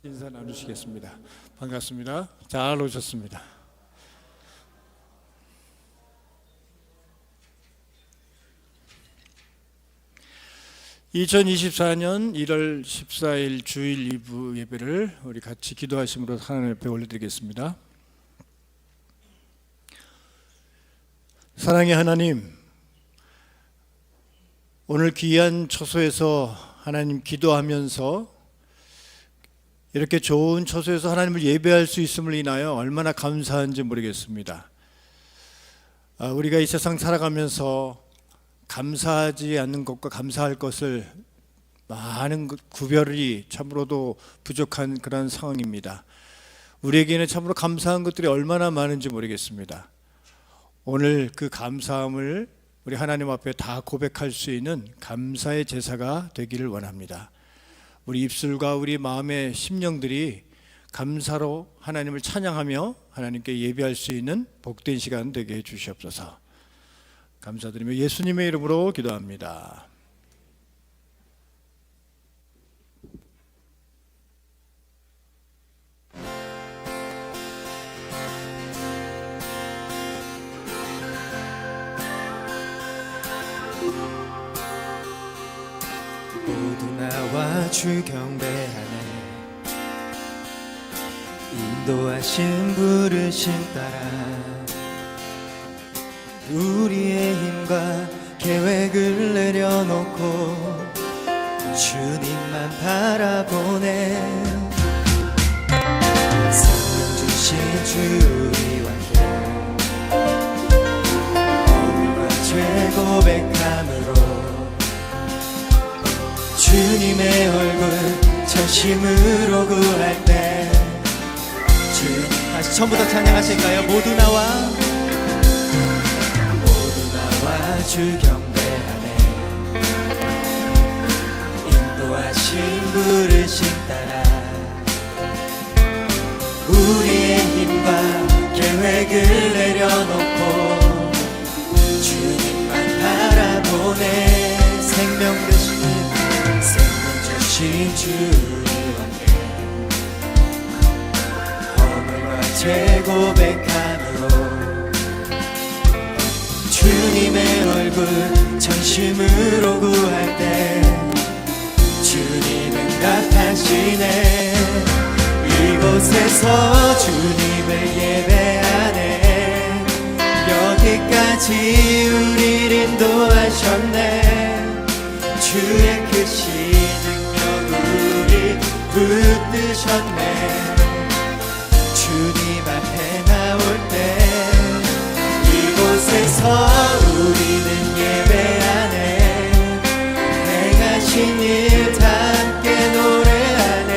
인사 나누시겠습니다. 반갑습니다. 잘 오셨습니다. (2024년 1월 14일) 주일 2부 예배를 우리 같이 기도하심으로 하나님 앞에 올려드리겠습니다. 사랑의 하나님, 오늘 귀한 처소에서 하나님 기도하면서 이렇게 좋은 처소에서 하나님을 예배할 수 있음을 인하여 얼마나 감사한지 모르겠습니다. 우리가 이 세상 살아가면서 감사하지 않는 것과 감사할 것을 많은 구별이 참으로도 부족한 그런 상황입니다. 우리에게는 참으로 감사한 것들이 얼마나 많은지 모르겠습니다. 오늘 그 감사함을 우리 하나님 앞에 다 고백할 수 있는 감사의 제사가 되기를 원합니다. 우리 입술과 우리 마음의 심령들이 감사로 하나님을 찬양하며 하나님께 예배할 수 있는 복된 시간 되게 해 주시옵소서. 감사드리며 예수님의 이름으로 기도합니다. 모두 나와 주 경배하네. 인도하신 부르심 따라 우리의 힘과 계획을 내려놓고 주님만 바라보네. 생명 주신 주의 함께 어둠과 죄 고백함으로 주님의 얼굴 전심으로 구할 때 주님 다시 처음부터 찬양하실까요? 모두 나와 주 경배하네. 인도하신 부르심 따라 우리의 힘과 계획을 내려놓고 주님만 바라보네. 생명 주신 주의 함께 허물과 죄 고백함으로 주님의 얼굴 전심으로 구할 때 주님은 답하시네. 이곳에서 주님을 예배하네. 여기까지 우릴 인도하셨네. 주의 크신 능력 우리 붙드셨네. 주님 앞에 나올 때 이곳에서 우리는 예배하네. 행하신 일 다 함께 노래하네.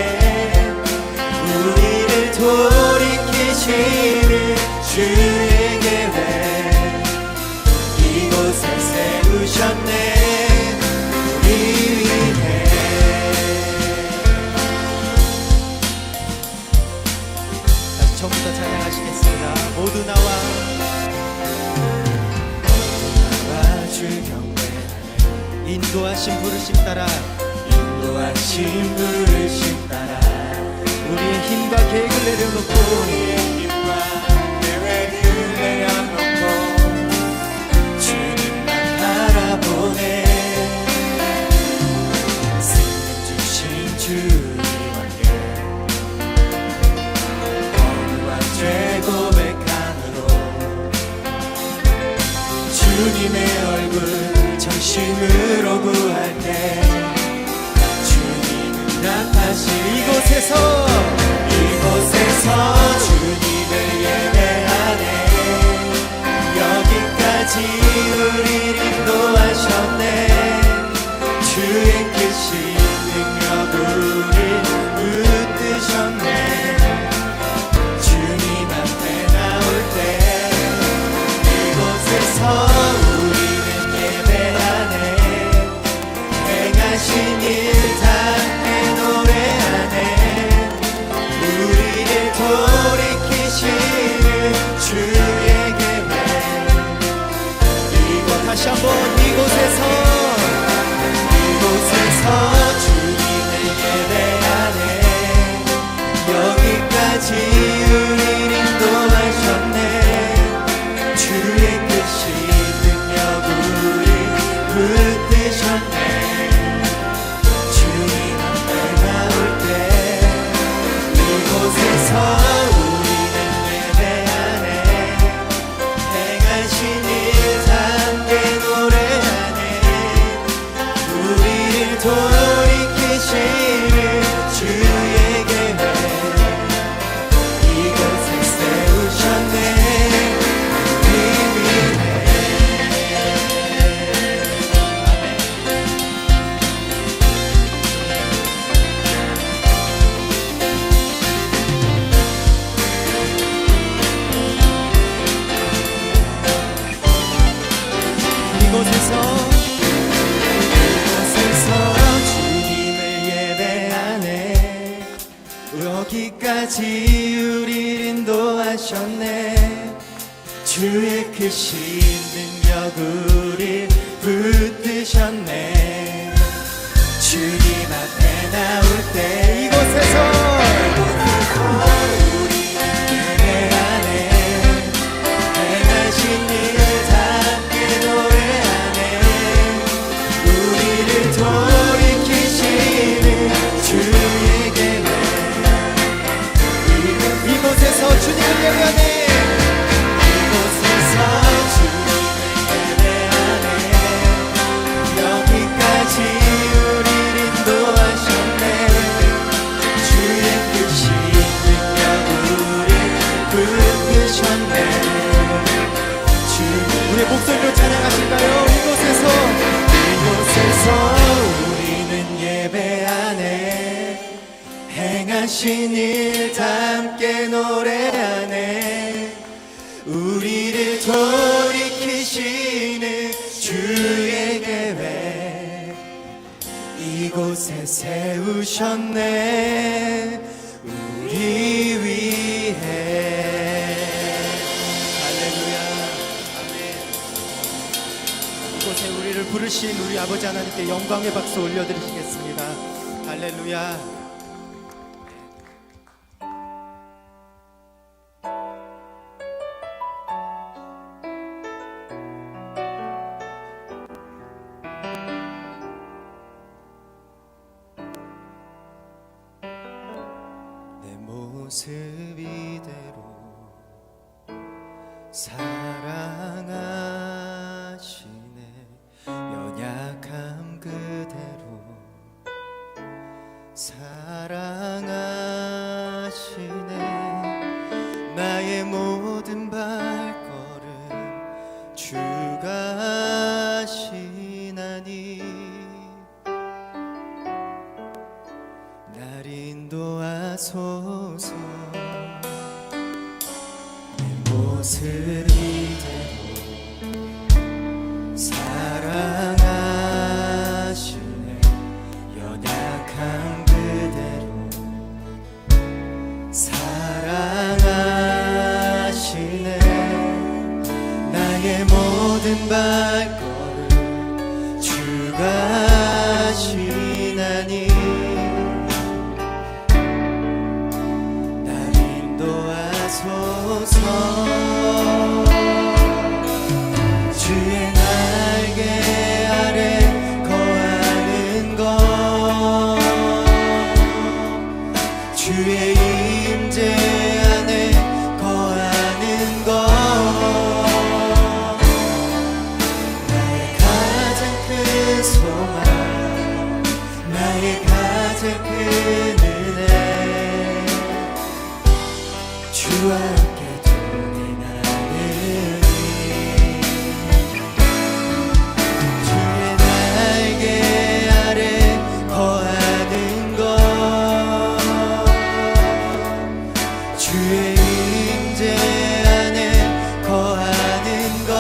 우리를 돌이키시는 주의 계획 이곳에 세우셨네. 우리 위해 다시 처음부터 찬양하시겠습니다. 모두 나와 주 경배하네. 인도하신 부르심 따라 인도하신 부르심 따라 우리의 힘과 계획을 내려놓고 우리의 힘과 계획을 내려놓고 주님만 바라보네. 생명 주신 주님 함께 허물과 죄 고백함으로 주님의 얼굴 전심으로 구할 때 주님은 답하시. 이곳에서 주님을 예배하네. 여기까지 우릴 인도하셨네. 주의 크신 능력 우릴 붙드셨네. 주님 앞에 나올 때 이곳에서 우리는 예배하네. 여기까지 우리를 인도하셨네. 주의 크신 능력 우릴 붙드셨네. 주님 앞에 나올 때 이곳에서 우리는 예배 안에 행하신 일 함께 노래하네. 우리를 돌이키시는 주의 계획. 이곳에서 주님을 예배하네. 이곳에서 주님을 예배하네. 여기까지 우리를 인도하셨네. 주의 크신 능력 우릴 붙드셨네. 우리의 목소리로 찬양하실까요? 이곳에서 우리는 예배하네. 행하신 일 함께 노래하네. 우리를 돌이키시는 주의 계획 이곳에 세우셨네. 우리 위해. 할렐루야. 아멘. 이곳에 우리를 부르신 우리 아버지 하나님께 영광의 박수 올려드리시겠습니다. 할렐루야. 모습 이대로 사랑하시네. 연약함 그대로 사랑하시네. 나의 모든 발걸음 주가 하시나니. 날 인도하소서. 내 모습 이대로 사랑하시네. 연약한 그대로 사랑하시네. 나의 모든 발걸음 주가 하시나니. 주의 날개 아래 거하는 것, 주의 임재 안에 거하는 것, 나의 가장 큰 소망, 나의 가장 큰 은혜. 주와 함께 동행하느니. 주의 날개 아래 거하는 것, 주의 임재 안에 거하는 것,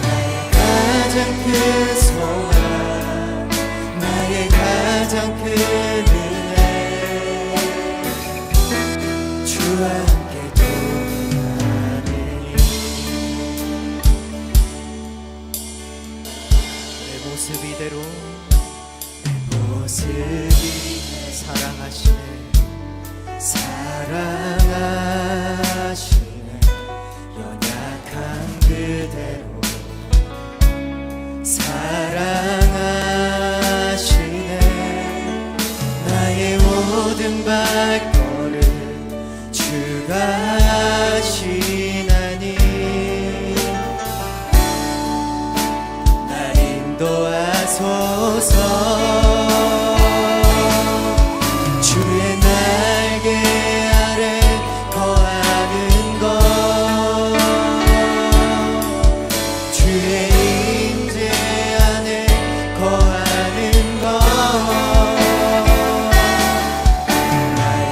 나의 가장 큰 소망, 나의 가장 큰 주와 함께 동행하느니. 내 모습 이대로 내 모습 이대로 사랑하시네. 사랑하시네. 연약한 그대로 사랑하시네. 나의 모든 발걸음 주가 하시나니. 날 인도하소서. 주의 날개 아래 거하는 것, 주의 임재 안에 거하는 것, 나의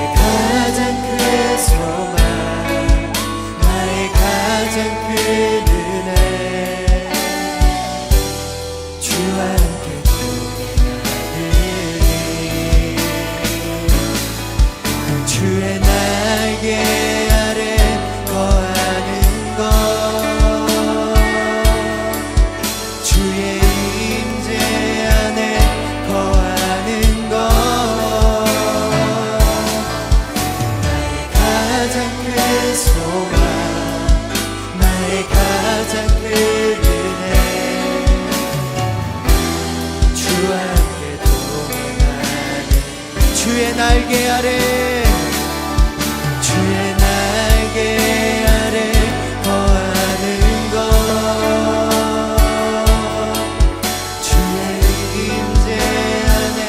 주의 날개 아래 주의 날개 아래 거하는 것 주의 임재 안에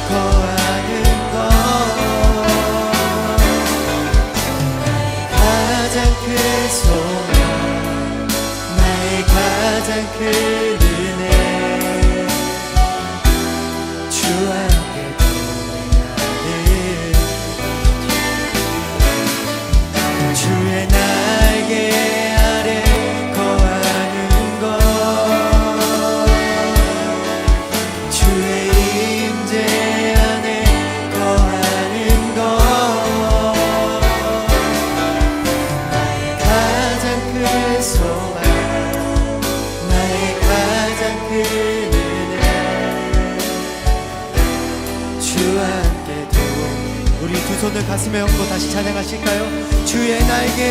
거하는 것 가장 큰 소망 나의 가장 큰 은혜 주와 함께 동행하는 주의 날개 아래 거하는 것 주의 임재 안에 거하는 것 나의 가장 큰 소망 나의 가장 큰 은혜 주와 함께 동행 우리 두 손을 가슴에 얹고 다시 찬양하실까요? 주의 날개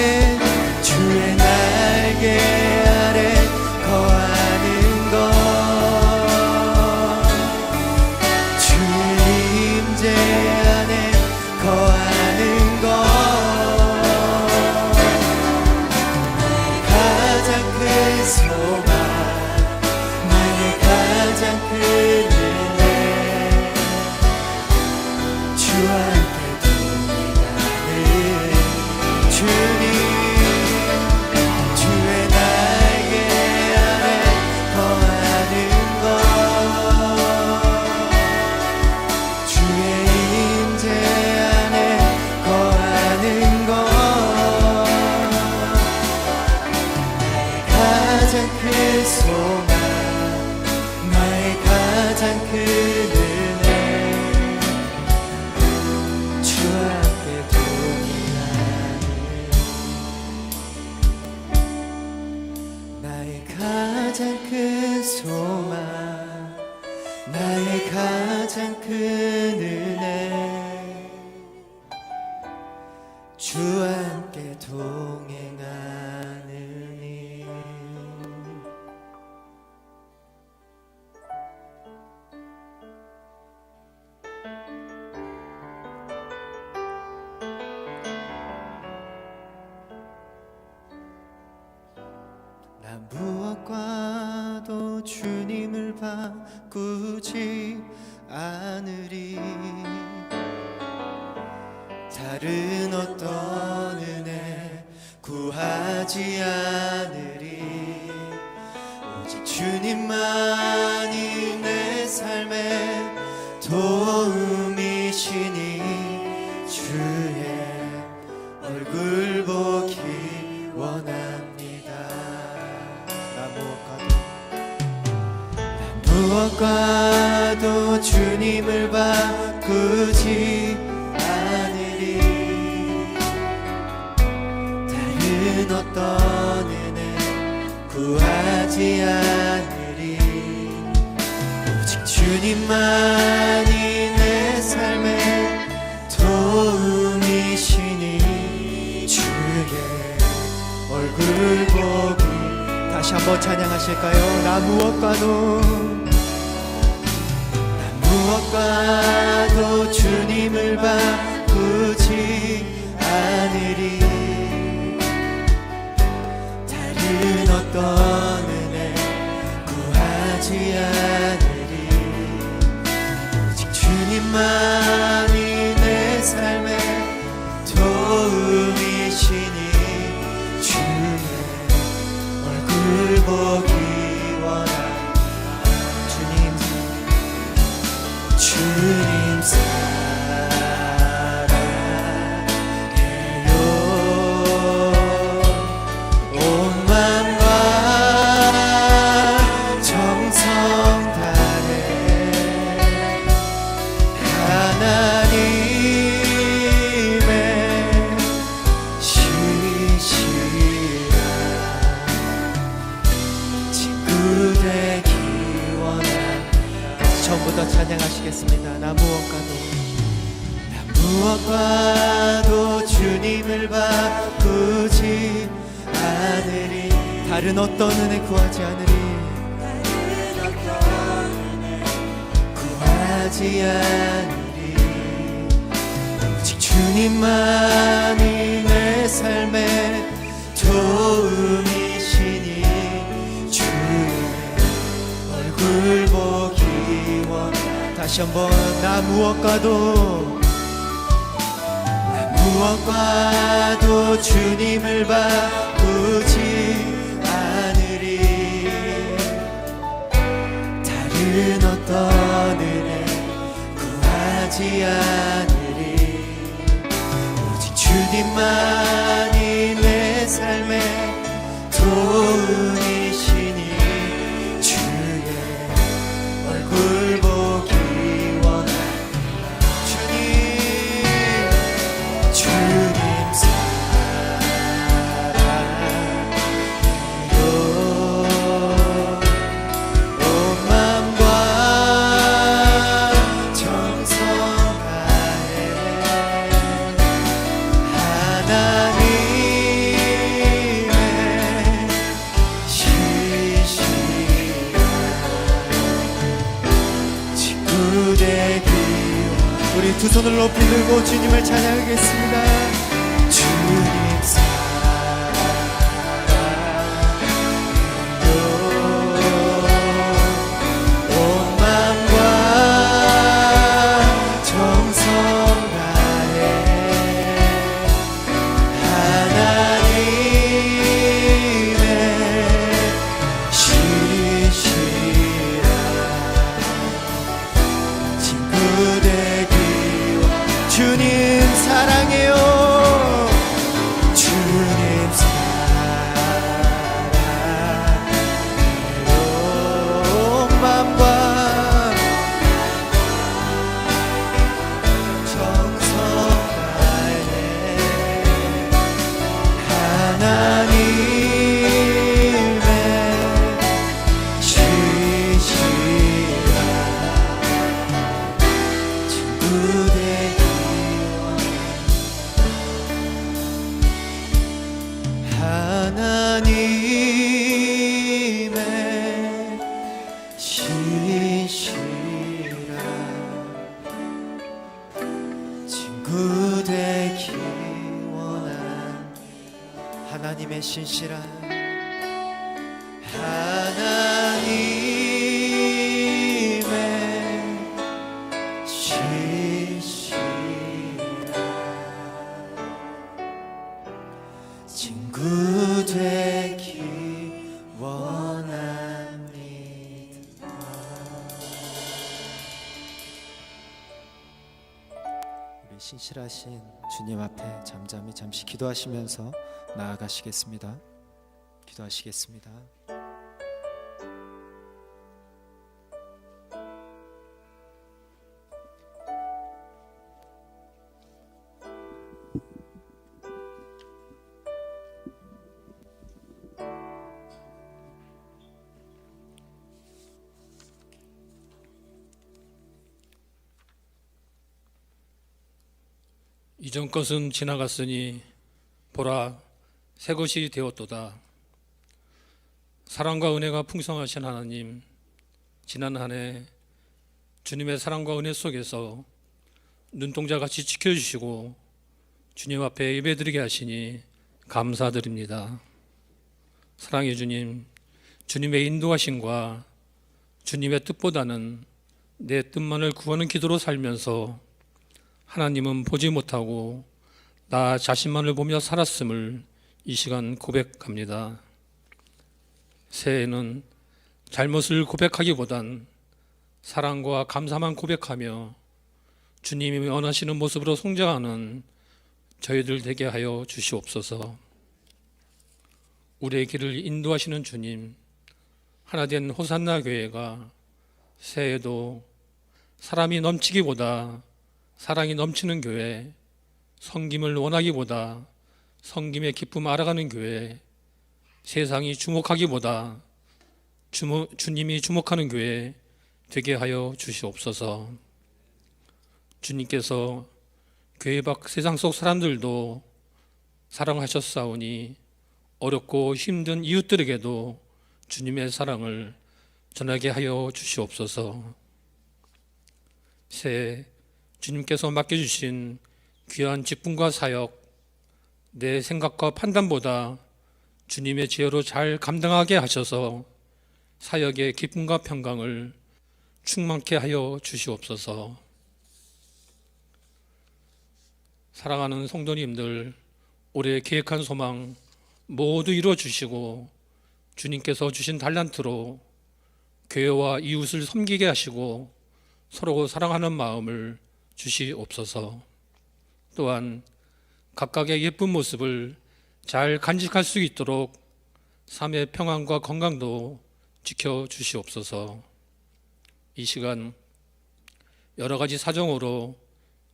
아래 거하는 것 주의 임재 안에 거하는 것 가장 큰 소망 나의 가장 큰 은혜 주와 함께 동행하는 주님 주의 날개 아래 거하는 것 주의 임재 안에 거하는 것 나의 가장 큰 소망 나의 가장 큰 은혜 주와 함께 동행하는 나의 가장 큰 소망 나의 가장 큰 은혜 주와 함께 동행하느니 나 무엇과도 주님을 바꾸지 않으리 다른 어떤 은혜 구하지 않으리 오직 주님만이 내 삶의 도움이시니 주의 얼굴 보기 원합니다 나 무엇과도 주님을 바꾸지 않으리 다른 어떤 은혜 구하지 않으리 오직 주님만이 내 삶의 도움이시니 주의 얼굴 보기 다시 한번 찬양하실까요? 나 무엇과도 주님을 바꾸지 않으리 다른 어떤 은혜 구하지 않으리 오직 주님만이 내 삶의 도움이시니 주의 얼굴 보기 원합니다 주님 사랑해요 온 맘과 정성 다해 하나님의 시시한 친구 되기 원합니다 전부 더 찬양하시겠습니다. 나 무엇과도 주님을 바꾸지 않으리 다른 어떤 은혜 구하지 않으리 구하지 않으리 주님만이 내 삶의 도움이시니 주의 얼굴 보기 원. 다시 한번 나 무엇과도 주님을 바꾸지 않으리. 다른 어떤 은혜 구하지 않으리. 오직 주님만이 내 삶의 도움이시니 주의 얼굴 보기 원합니다. 주님 사랑해요. 온 마음과 정성 다해 하나님의 시시한 친구 되기. 우리 두 손을 높이 들고 주님을 찬양하겠습니다. 주님 사랑해요. 온 마음과 정성 다해 하나님의 시시한 친구 되기. 주님 사랑해요. 주님 사랑해요. 온 마음과 정성 다해 하나님의 시시한 친구 되기 원. 하나님의 신실한 친구 되기 원한. 하나님의 신실한 하나님의 신실한 친구 되기 원합니다. 우리 신실하신 주님 앞에 잠시 기도하시면서 나아가시겠습니다. 기도하시겠습니다. 이전 것은 지나갔으니 보라 새 것이 되었도다. 사랑과 은혜가 풍성하신 하나님, 지난 한 해 주님의 사랑과 은혜 속에서 눈동자같이 지켜주시고 주님 앞에 예배드리게 하시니 감사드립니다. 사랑의 주님, 주님의 인도하심과 주님의 뜻보다는 내 뜻만을 구하는 기도로 살면서 하나님은 보지 못하고 나 자신만을 보며 살았음을 이 시간 고백합니다. 새해에는 잘못을 고백하기보단 사랑과 감사만 고백하며 주님이 원하시는 모습으로 성장하는 저희들 되게 하여 주시옵소서. 우리의 길을 인도하시는 주님, 하나된 호산나 교회가 새해에도 사람이 넘치기보다 사랑이 넘치는 교회, 섬김을 원하기보다 섬김의 기쁨 알아가는 교회, 세상이 주목하기보다 주님이 주목하는 교회 되게 하여 주시옵소서. 주님께서 교회 밖 세상 속 사람들도 사랑하셨사오니 어렵고 힘든 이웃들에게도 주님의 사랑을 전하게 하여 주시옵소서. 새해 주님께서 맡겨주신 귀한 직분과 사역, 내 생각과 판단보다 주님의 지혜로 잘 감당하게 하셔서 사역의 기쁨과 평강을 충만케 하여 주시옵소서. 사랑하는 성도님들, 올해 계획한 소망 모두 이루어 주시고 주님께서 주신 달란트로 교회와 이웃을 섬기게 하시고 서로 사랑하는 마음을 주시옵소서. 또한 각각의 예쁜 모습을 잘 간직할 수 있도록 삶의 평안과 건강도 지켜주시옵소서. 이 시간 여러 가지 사정으로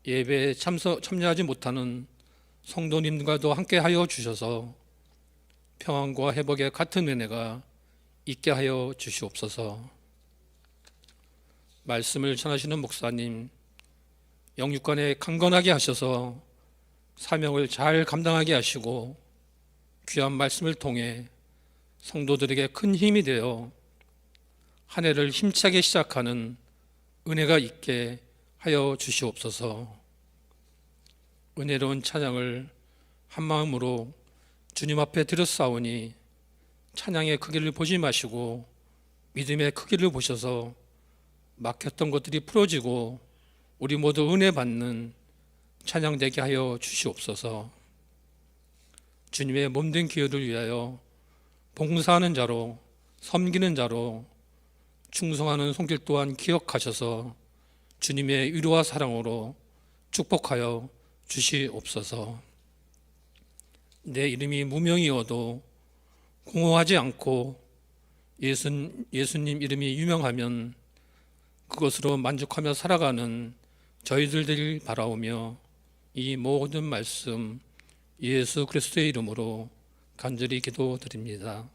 예배에 참여하지 못하는 성도님과도 함께하여 주셔서 평안과 회복의 같은 은혜가 있게 하여 주시옵소서. 말씀을 전하시는 목사님, 영육간에 강건하게 하셔서 사명을 잘 감당하게 하시고 귀한 말씀을 통해 성도들에게 큰 힘이 되어 한 해를 힘차게 시작하는 은혜가 있게 하여 주시옵소서. 은혜로운 찬양을 한 마음으로 주님 앞에 드렸사오니 찬양의 크기를 보지 마시고 믿음의 크기를 보셔서 막혔던 것들이 풀어지고 우리 모두 은혜 받는 찬양되게 하여 주시옵소서. 주님의 몸된 기회를 위하여 봉사하는 자로, 섬기는 자로, 충성하는 손길 또한 기억하셔서 주님의 위로와 사랑으로 축복하여 주시옵소서. 내 이름이 무명이어도 공허하지 않고 예수님 이름이 유명하면 그것으로 만족하며 살아가는 저희들 되길 바라오며 이 모든 말씀 예수 그리스도의 이름으로 간절히 기도드립니다.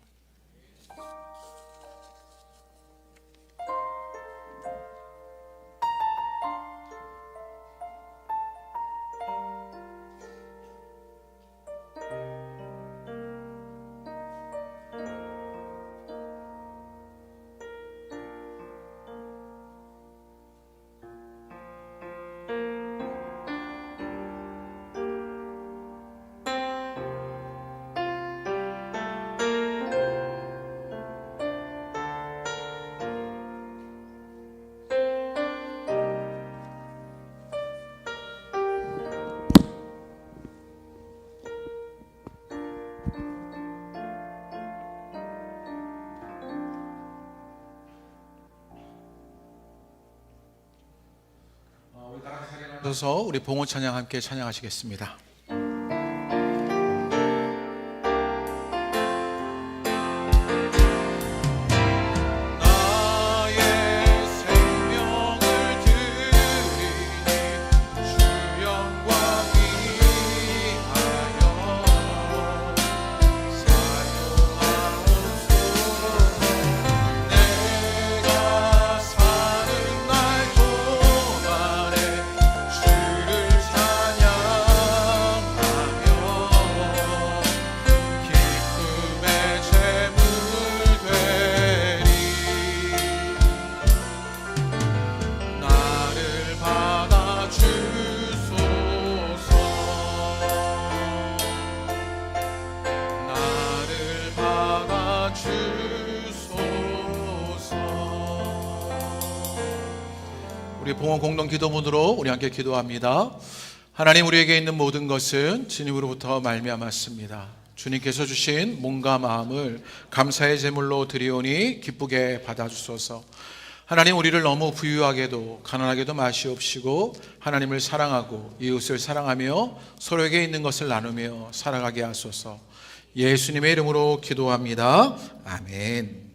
서서 우리 봉헌 찬양 함께 찬양하시겠습니다. 우리 봉헌 공동 기도문으로 우리 함께 기도합니다. 하나님, 우리에게 있는 모든 것은 주님으로부터 말미암았습니다. 주님께서 주신 몸과 마음을 감사의 제물로 드리오니 기쁘게 받아주소서. 하나님, 우리를 너무 부유하게도 가난하게도 마시옵시고 하나님을 사랑하고 이웃을 사랑하며 서로에게 있는 것을 나누며 살아가게 하소서. 예수님의 이름으로 기도합니다. 아멘.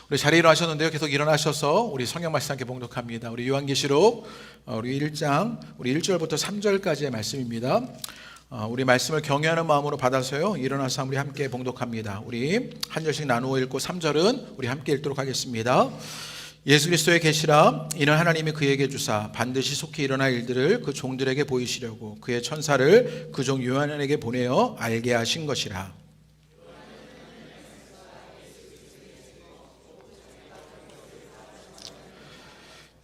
우리 자리에 일어나셨는데요, 계속 일어나셔서 우리 성경 말씀 함께 봉독합니다. 우리 요한계시록 우리 1장 우리 1절부터 3절까지의 말씀입니다. 우리 말씀을 경외하는 마음으로 받아서요 일어나서 우리 함께 봉독합니다. 우리 한 절씩 나누어 읽고 3절은 우리 함께 읽도록 하겠습니다. 예수 그리스도의 계시라. 이는 하나님이 그에게 주사 반드시 속히 일어날 일들을 그 종들에게 보이시려고 그의 천사를 그 종 요한에게 보내어 알게 하신 것이라.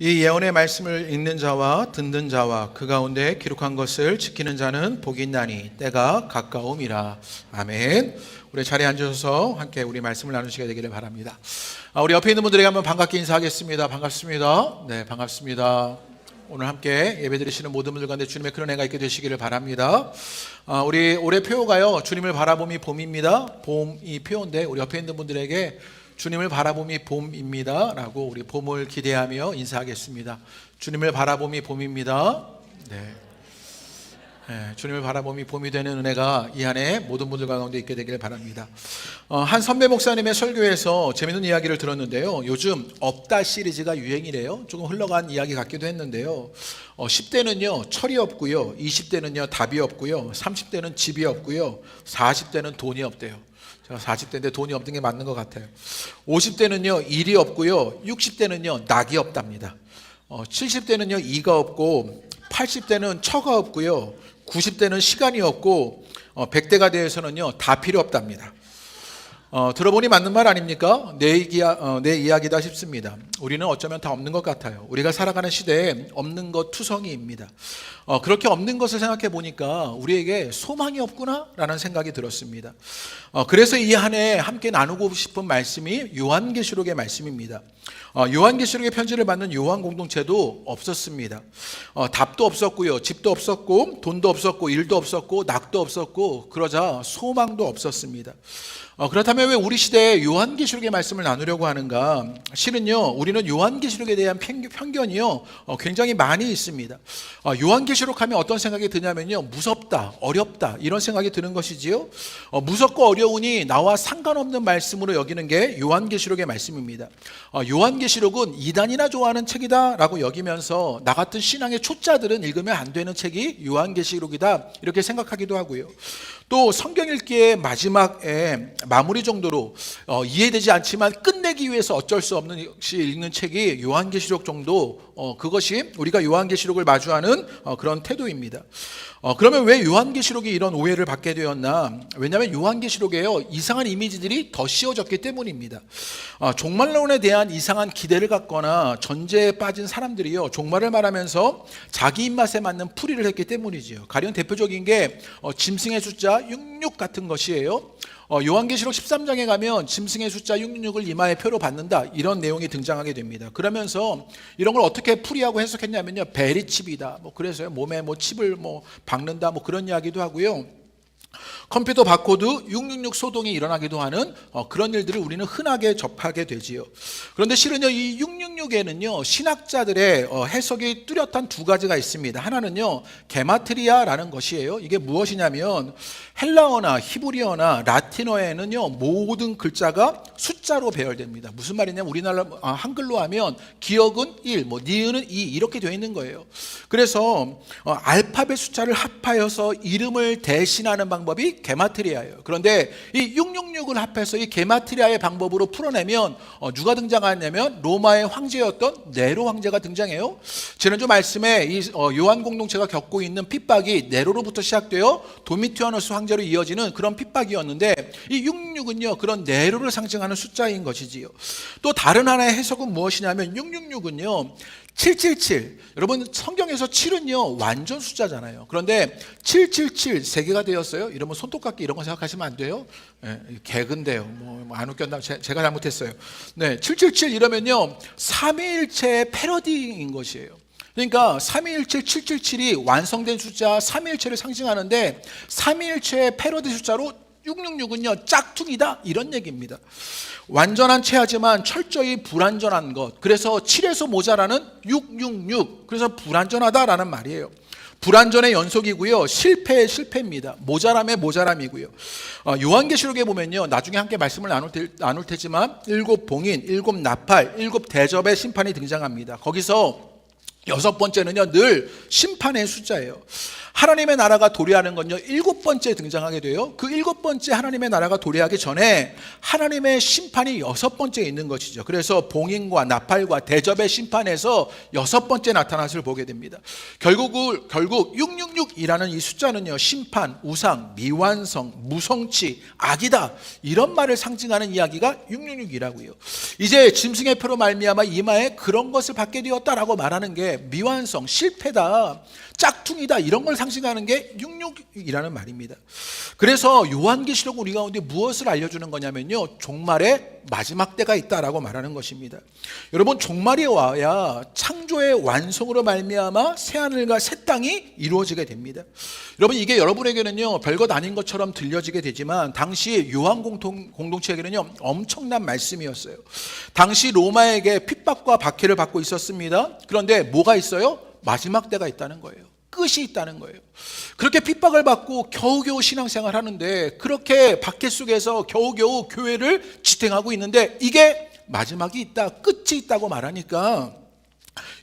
이 예언의 말씀을 읽는 자와 듣는 자와 그 가운데 기록한 것을 지키는 자는 복이 있나니 때가 가까움이라. 아멘. 우리 자리에 앉으셔서 함께 우리 말씀을 나누시게 되기를 바랍니다. 우리 옆에 있는 분들에게 한번 반갑게 인사하겠습니다. 반갑습니다. 네, 반갑습니다. 오늘 함께 예배 드리시는 모든 분들 가운데 주님의 그런 은혜가 있게 되시기를 바랍니다. 우리 올해 표어가요, 주님을 바라봄이 봄입니다. 봄이 표어인데 우리 옆에 있는 분들에게 주님을 바라봄이 봄입니다 라고 우리 봄을 기대하며 인사하겠습니다. 주님을 바라봄이 봄입니다. 네. 주님을 바라봄이 봄이 되는 은혜가 이 안에 모든 분들 가운데 있게 되기를 바랍니다. 한 선배 목사님의 설교에서 재미있는 이야기를 들었는데요, 요즘 없다 시리즈가 유행이래요. 조금 흘러간 이야기 같기도 했는데요, 10대는요 철이 없고요, 20대는요 답이 없고요, 30대는 집이 없고요, 40대는 돈이 없대요. 제가 40대인데 돈이 없는 게 맞는 것 같아요. 50대는요 일이 없고요, 60대는요 낙이 없답니다. 70대는요 이가 없고, 80대는 처가 없고요, 90대는 시간이 없고, 100대가 되어서는요 다 필요 없답니다. 들어보니 맞는 말 아닙니까? 내 이야기다 싶습니다. 우리는 어쩌면 다 없는 것 같아요. 우리가 살아가는 시대에 없는 것 투성이입니다. 그렇게 없는 것을 생각해 보니까 우리에게 소망이 없구나 라는 생각이 들었습니다. 그래서 이 한 해 함께 나누고 싶은 말씀이 요한계시록의 말씀입니다. 요한계시록의 편지를 받는 요한 공동체도 없었습니다. 답도 없었고요, 집도 없었고, 돈도 없었고, 일도 없었고, 낙도 없었고, 그러자 소망도 없었습니다. 그렇다면 왜 우리 시대에 요한계시록의 말씀을 나누려고 하는가? 실은요 우리는 요한계시록에 대한 편견이요 굉장히 많이 있습니다. 요한계시록 하면 어떤 생각이 드냐면요, 무섭다, 어렵다 이런 생각이 드는 것이지요. 무섭고 어려우니 나와 상관없는 말씀으로 여기는 게 요한계시록의 말씀입니다. 요한계시록은 이단이나 좋아하는 책이다 라고 여기면서 나 같은 신앙의 초짜들은 읽으면 안 되는 책이 요한계시록이다 이렇게 생각하기도 하고요. 또 성경 읽기의 마지막에 마무리 정도로 이해되지 않지만 끝내기 위해서 어쩔 수 없는 것이 읽는 책이 요한계시록 정도, 그것이 우리가 요한계시록을 마주하는 그런 태도입니다. 그러면 왜 요한계시록이 이런 오해를 받게 되었나? 왜냐하면 요한계시록에요 이상한 이미지들이 더 씌워졌기 때문입니다. 종말론에 대한 이상한 기대를 갖거나 전제에 빠진 사람들이요 종말을 말하면서 자기 입맛에 맞는 풀이를 했기 때문이지요. 가령 대표적인 게 짐승의 숫자 66 같은 것이에요. 요한계시록 13장에 가면 짐승의 숫자 666을 이마에 표로 받는다 이런 내용이 등장하게 됩니다. 그러면서 이런 걸 어떻게 풀이하고 해석했냐면요, 베리칩이다, 그래서요 몸에 칩을 박는다 그런 이야기도 하고요. 컴퓨터 바코드 666 소동이 일어나기도 하는 그런 일들을 우리는 흔하게 접하게 되지요. 그런데 실은요 이 666에는요 신학자들의 해석이 뚜렷한 두 가지가 있습니다. 하나는요 게마트리아라는 것이에요. 이게 무엇이냐면 헬라어나 히브리어나 라틴어에는요 모든 글자가 숫자로 배열됩니다. 무슨 말이냐면 우리나라 한글로 하면 기억은 1, 니은은 2 이렇게 되어 있는 거예요. 그래서 알파벳 숫자를 합하여서 이름을 대신하는 방법이 게마트리아예요. 그런데 이 666을 합해서 이 게마트리아의 방법으로 풀어내면 누가 등장하냐면 로마의 황제였던 네로 황제가 등장해요. 지난주 말씀에 이 요한 공동체가 겪고 있는 핍박이 네로로부터 시작되어 도미티아누스 황제로 이어지는 그런 핍박이었는데, 이 666은요 그런 네로를 상징하는 숫자인 것이지요. 또 다른 하나의 해석은 무엇이냐면 666은요 777, 여러분 성경에서 7은요 완전 숫자잖아요. 그런데 777 3개가 되었어요. 이러면 손톱깎이 이런 거 생각하시면 안 돼요. 개근데요. 안 웃겼나? 제가 잘못했어요. 네, 777 이러면요 삼위일체의 패러디인 것이에요. 그러니까 삼위일체 777이 완성된 숫자 삼위일체를 상징하는데, 삼위일체의 패러디 숫자로 666은요 짝퉁이다 이런 얘기입니다. 완전한 체하지만 철저히 불완전한 것, 그래서 7에서 모자라는 666, 그래서 불완전하다라는 말이에요. 불완전의 연속이고요, 실패의 실패입니다. 모자람의 모자람이고요. 요한계시록에 보면요 나중에 함께 말씀을 나눌 테지만 7 봉인, 7 나팔, 7 대접의 심판이 등장합니다. 거기서 6번째는요 늘 심판의 숫자예요. 하나님의 나라가 도래하는 건요 7번째 등장하게 돼요. 그 7번째 하나님의 나라가 도래하기 전에 하나님의 심판이 6번째 있는 것이죠. 그래서 봉인과 나팔과 대접의 심판에서 6번째 나타났을 보게 됩니다. 결국 666이라는 이 숫자는요 심판, 우상, 미완성, 무성치, 악이다 이런 말을 상징하는 이야기가 666이라고요. 이제 짐승의 표로 말미암아 이마에 그런 것을 받게 되었다라고 말하는 게 미완성, 실패다, 짝퉁이다 이런 걸 상징하는 게 666이라는 말입니다. 그래서 요한계시록 우리 가운데 무엇을 알려주는 거냐면요 종말의 마지막 때가 있다라고 말하는 것입니다. 여러분 종말이 와야 창조의 완성으로 말미암아 새하늘과 새 땅이 이루어지게 됩니다. 여러분 이게 여러분에게는요 별것 아닌 것처럼 들려지게 되지만 당시 요한 공동체에게는요 엄청난 말씀이었어요. 당시 로마에게 핍박과 박해를 받고 있었습니다. 그런데 뭐가 있어요? 마지막 때가 있다는 거예요. 끝이 있다는 거예요. 그렇게 핍박을 받고 겨우겨우 신앙생활 하는데 그렇게 박해 속에서 겨우겨우 교회를 지탱하고 있는데 이게 마지막이 있다, 끝이 있다고 말하니까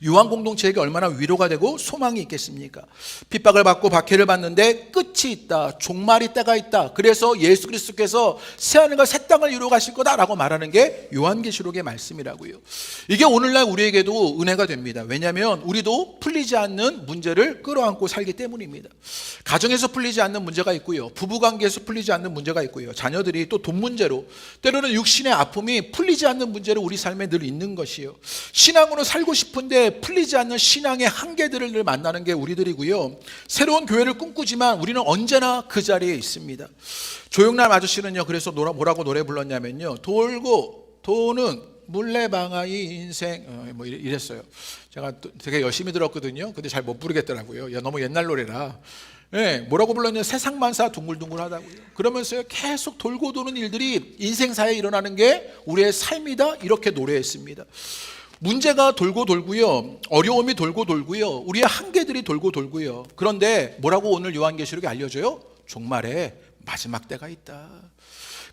요한 공동체에게 얼마나 위로가 되고 소망이 있겠습니까? 핍박을 받고 박해를 받는데 끝이 있다, 종말이 때가 있다. 그래서 예수 그리스도께서 새하늘과 새 땅을 이루어 가실 거다라고 말하는 게 요한계시록의 말씀이라고요. 이게 오늘날 우리에게도 은혜가 됩니다. 왜냐하면 우리도 풀리지 않는 문제를 끌어안고 살기 때문입니다. 가정에서 풀리지 않는 문제가 있고요, 부부관계에서 풀리지 않는 문제가 있고요, 자녀들이 또 돈 문제로, 때로는 육신의 아픔이 풀리지 않는 문제로 우리 삶에 늘 있는 것이요, 신앙으로 살고 싶은데 풀리지 않는 신앙의 한계들을 늘 만나는 게 우리들이고요. 새로운 교회를 꿈꾸지만 우리는 언제나 그 자리에 있습니다. 조영남 아저씨는요 그래서 뭐라고 노래 불렀냐면요 돌고 도는 물레방아의 인생 뭐 이랬어요. 제가 되게 열심히 들었거든요. 근데 잘 못 부르겠더라고요. 너무 옛날 노래라. 네, 뭐라고 불렀냐면 세상만사 둥글둥글하다고요. 그러면서요 계속 돌고 도는 일들이 인생사에 일어나는 게 우리의 삶이다 이렇게 노래했습니다. 문제가 돌고 돌고요, 어려움이 돌고 돌고요, 우리의 한계들이 돌고 돌고요. 그런데 뭐라고 오늘 요한계시록이 알려줘요? 종말에 마지막 때가 있다.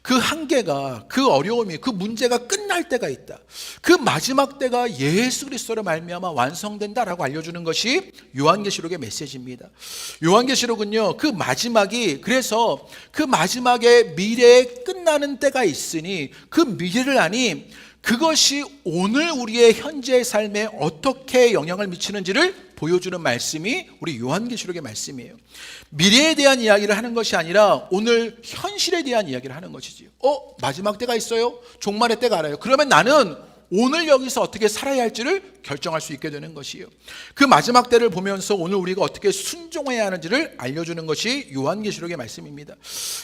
그 한계가, 그 어려움이, 그 문제가 끝날 때가 있다. 그 마지막 때가 예수 그리스도로 말미암아 완성된다라고 알려주는 것이 요한계시록의 메시지입니다. 요한계시록은요 그 마지막이, 그래서 그 마지막에 미래에 끝나는 때가 있으니 그 미래를 아니 그것이 오늘 우리의 현재 삶에 어떻게 영향을 미치는지를 보여주는 말씀이 우리 요한계시록의 말씀이에요. 미래에 대한 이야기를 하는 것이 아니라 오늘 현실에 대한 이야기를 하는 것이지요. 마지막 때가 있어요? 종말의 때가 알아요. 그러면 나는 오늘 여기서 어떻게 살아야 할지를 결정할 수 있게 되는 것이에요. 그 마지막 때를 보면서 오늘 우리가 어떻게 순종해야 하는지를 알려주는 것이 요한계시록의 말씀입니다.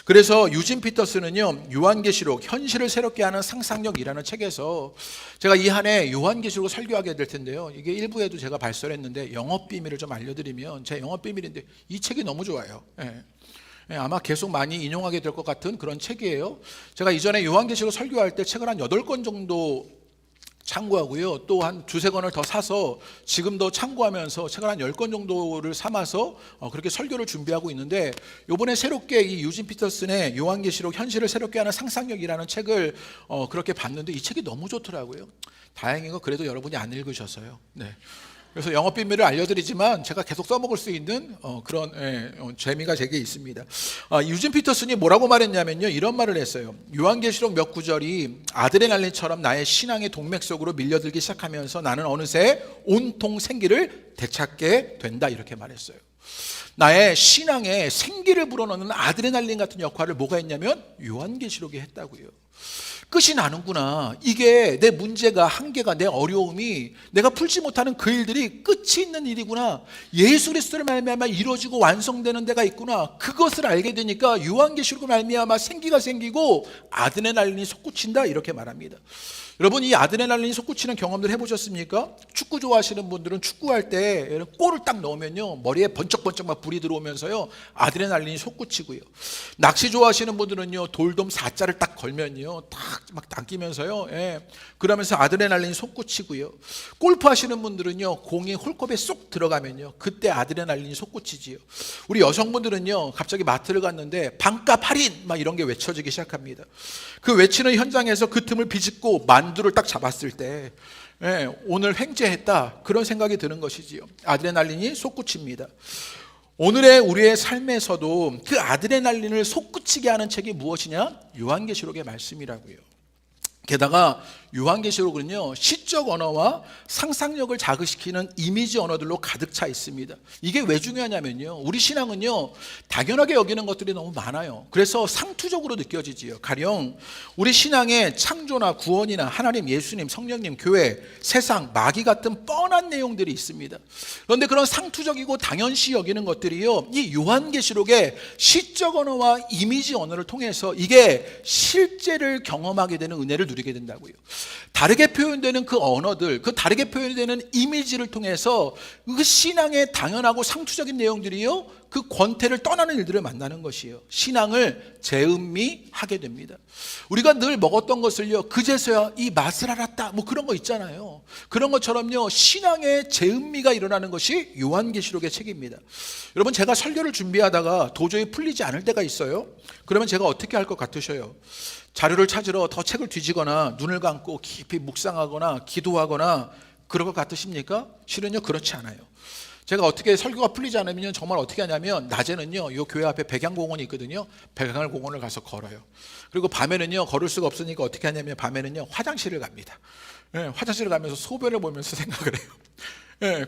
그래서 유진 피터스는요 요한계시록 현실을 새롭게 하는 상상력이라는 책에서, 제가 이 한 해 요한계시록을 설교하게 될 텐데요, 이게 일부에도 제가 발설했는데 영업 비밀을 좀 알려드리면, 제 영업 비밀인데 이 책이 너무 좋아요. 아마 계속 많이 인용하게 될 것 같은 그런 책이에요. 제가 이전에 요한계시록 설교할 때 책을 한 8권 정도 참고하고요, 또 한 2-3권을 더 사서 지금도 참고하면서 책을 한 10권 정도를 삼아서 그렇게 설교를 준비하고 있는데, 요번에 새롭게 이 유진 피터슨의 요한계시록 현실을 새롭게 하는 상상력이라는 책을 그렇게 봤는데 이 책이 너무 좋더라고요. 다행인 건 그래도 여러분이 안 읽으셔서요. 네. 그래서 영업 비밀을 알려드리지만 제가 계속 써먹을 수 있는 그런 재미가 제게 있습니다. 유진 피터슨이 뭐라고 말했냐면요, 이런 말을 했어요. 요한계시록 몇 구절이 아드레날린처럼 나의 신앙의 동맥 속으로 밀려들기 시작하면서 나는 어느새 온통 생기를 되찾게 된다 이렇게 말했어요. 나의 신앙에 생기를 불어넣는 아드레날린 같은 역할을 뭐가 했냐면 요한계시록이 했다고요. 끝이 나는구나. 이게 내 문제가, 한계가, 내 어려움이, 내가 풀지 못하는 그 일들이 끝이 있는 일이구나. 예수 그리스도를 말미암아 이루어지고 완성되는 데가 있구나. 그것을 알게 되니까 요한계시록을 말미암아 생기가 생기고 아드레날린이 솟구친다 이렇게 말합니다. 여러분, 이 아드레날린이 솟구치는 경험들 해보셨습니까? 축구 좋아하시는 분들은 축구할 때 골을 딱 넣으면요 머리에 번쩍번쩍 막 불이 들어오면서요 아드레날린이 솟구치고요. 낚시 좋아하시는 분들은요 돌돔 4자를 딱 걸면요 딱 막 당기면서요 그러면서 아드레날린이 솟구치고요. 골프 하시는 분들은요 공이 홀컵에 쏙 들어가면요 그때 아드레날린이 솟구치지요. 우리 여성분들은요 갑자기 마트를 갔는데 반값 할인 막 이런 게 외쳐지기 시작합니다. 그 외치는 현장에서 그 틈을 비집고 만두를 딱 잡았을 때 오늘 횡재했다 그런 생각이 드는 것이지요. 아드레날린이 솟구칩니다. 오늘의 우리의 삶에서도 그 아드레날린을 솟구치게 하는 책이 무엇이냐? 요한계시록의 말씀이라고요. 게다가 요한계시록은요, 시적 언어와 상상력을 자극시키는 이미지 언어들로 가득 차 있습니다. 이게 왜 중요하냐면요, 우리 신앙은요 당연하게 여기는 것들이 너무 많아요. 그래서 상투적으로 느껴지지요. 가령 우리 신앙에 창조나 구원이나 하나님, 예수님, 성령님, 교회, 세상, 마귀 같은 뻔한 내용들이 있습니다. 그런데 그런 상투적이고 당연시 여기는 것들이요, 이 요한계시록의 시적 언어와 이미지 언어를 통해서 이게 실제를 경험하게 되는 은혜를 누리게 된다고요. 다르게 표현되는 그 언어들, 그 다르게 표현되는 이미지를 통해서 그 신앙의 당연하고 상투적인 내용들이요, 그 권태를 떠나는 일들을 만나는 것이에요. 신앙을 재음미하게 됩니다. 우리가 늘 먹었던 것을요, 그제서야 이 맛을 알았다, 뭐 그런 거 있잖아요. 그런 것처럼요, 신앙의 재음미가 일어나는 것이 요한계시록의 책입니다. 여러분, 제가 설교를 준비하다가 도저히 풀리지 않을 때가 있어요. 그러면 제가 어떻게 할 것 같으셔요? 자료를 찾으러 더 책을 뒤지거나 눈을 감고 깊이 묵상하거나 기도하거나 그럴 것 같으십니까? 실은요, 그렇지 않아요. 제가 어떻게 설교가 풀리지 않으면 정말 어떻게 하냐면, 낮에는요, 이 교회 앞에 백양공원이 있거든요. 백양공원을 가서 걸어요. 그리고 밤에는요, 걸을 수가 없으니까 어떻게 하냐면, 밤에는요, 화장실을 갑니다. 화장실을 가면서 소변을 보면서 생각을 해요.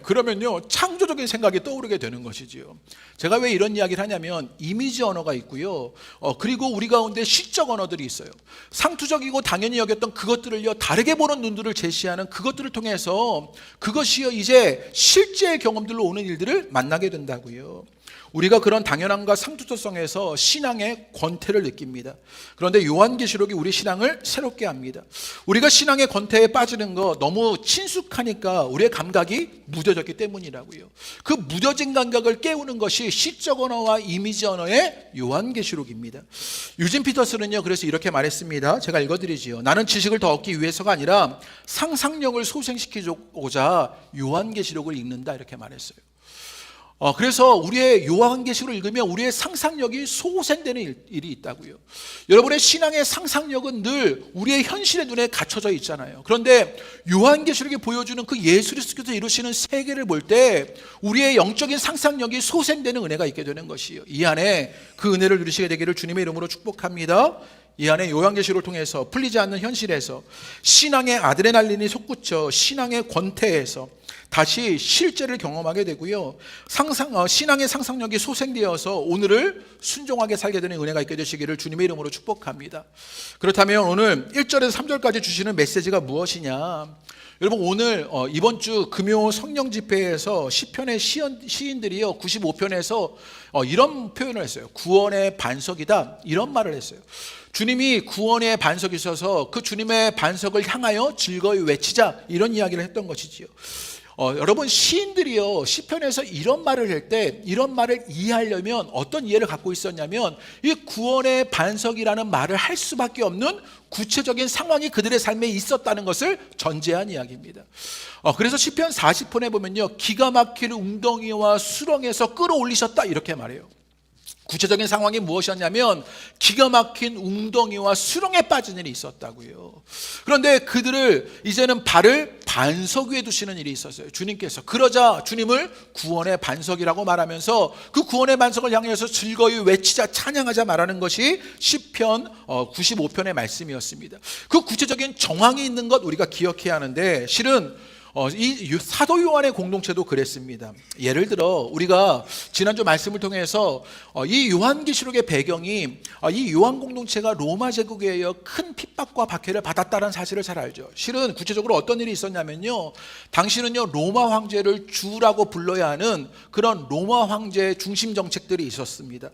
그러면요, 창조적인 생각이 떠오르게 되는 것이지요. 제가 왜 이런 이야기를 하냐면, 이미지 언어가 있고요, 그리고 우리 가운데 시적 언어들이 있어요. 상투적이고 당연히 여겼던 그것들을요, 다르게 보는 눈들을 제시하는 그것들을 통해서 그것이요, 이제 실제의 경험들로 오는 일들을 만나게 된다고요. 우리가 그런 당연함과 상투적성에서 신앙의 권태를 느낍니다. 그런데 요한계시록이 우리 신앙을 새롭게 합니다. 우리가 신앙의 권태에 빠지는 거 너무 친숙하니까 우리의 감각이 무뎌졌기 때문이라고요. 그 무뎌진 감각을 깨우는 것이 시적 언어와 이미지 언어의 요한계시록입니다. 유진 피터스는요, 그래서 이렇게 말했습니다. 제가 읽어드리지요. 나는 지식을 더 얻기 위해서가 아니라 상상력을 소생시키고자 요한계시록을 읽는다, 이렇게 말했어요. 그래서 우리의 요한계시록을 읽으면 우리의 상상력이 소생되는 일이 있다고요. 여러분의 신앙의 상상력은 늘 우리의 현실의 눈에 갖춰져 있잖아요. 그런데 요한계시록이 보여주는 그 예수 그리스도께서 이루시는 세계를 볼 때 우리의 영적인 상상력이 소생되는 은혜가 있게 되는 것이에요. 이 안에 그 은혜를 누리시게 되기를 주님의 이름으로 축복합니다. 이 안에 요한계시록을 통해서 풀리지 않는 현실에서 신앙의 아드레날린이 솟구쳐 신앙의 권태에서 다시 실제를 경험하게 되고요, 신앙의 상상력이 소생되어서 오늘을 순종하게 살게 되는 은혜가 있게 되시기를 주님의 이름으로 축복합니다. 그렇다면 오늘 1절에서 3절까지 주시는 메시지가 무엇이냐? 여러분, 오늘 이번 주 금요 성령 집회에서 시편의 시인들이요, 95편에서 이런 표현을 했어요. 구원의 반석이다, 이런 말을 했어요. 주님이 구원의 반석이 있어서 그 주님의 반석을 향하여 즐거이 외치자, 이런 이야기를 했던 것이지요. 여러분, 시인들이요, 시편에서 이런 말을 할 때 이런 말을 이해하려면 어떤 이해를 갖고 있었냐면, 이 구원의 반석이라는 말을 할 수밖에 없는 구체적인 상황이 그들의 삶에 있었다는 것을 전제한 이야기입니다. 그래서 시편 40편에 보면요, 기가 막히는 웅덩이와 수렁에서 끌어올리셨다, 이렇게 말해요. 구체적인 상황이 무엇이었냐면 기가 막힌 웅덩이와 수렁에 빠진 일이 있었다고요. 그런데 그들을 이제는 발을 반석 위에 두시는 일이 있었어요. 주님께서. 그러자 주님을 구원의 반석이라고 말하면서 그 구원의 반석을 향해서 즐거이 외치자, 찬양하자 말하는 것이 시편 95편의 말씀이었습니다. 그 구체적인 정황이 있는 것 우리가 기억해야 하는데, 실은 이 사도 요한의 공동체도 그랬습니다. 예를 들어 우리가 지난주 말씀을 통해서 이 요한계시록의 배경이, 이 요한 공동체가 로마 제국에 의해 큰 핍박과 박해를 받았다는 사실을 잘 알죠. 실은 구체적으로 어떤 일이 있었냐면요, 당시는요, 로마 황제를 주라고 불러야 하는 그런 로마 황제의 중심 정책들이 있었습니다.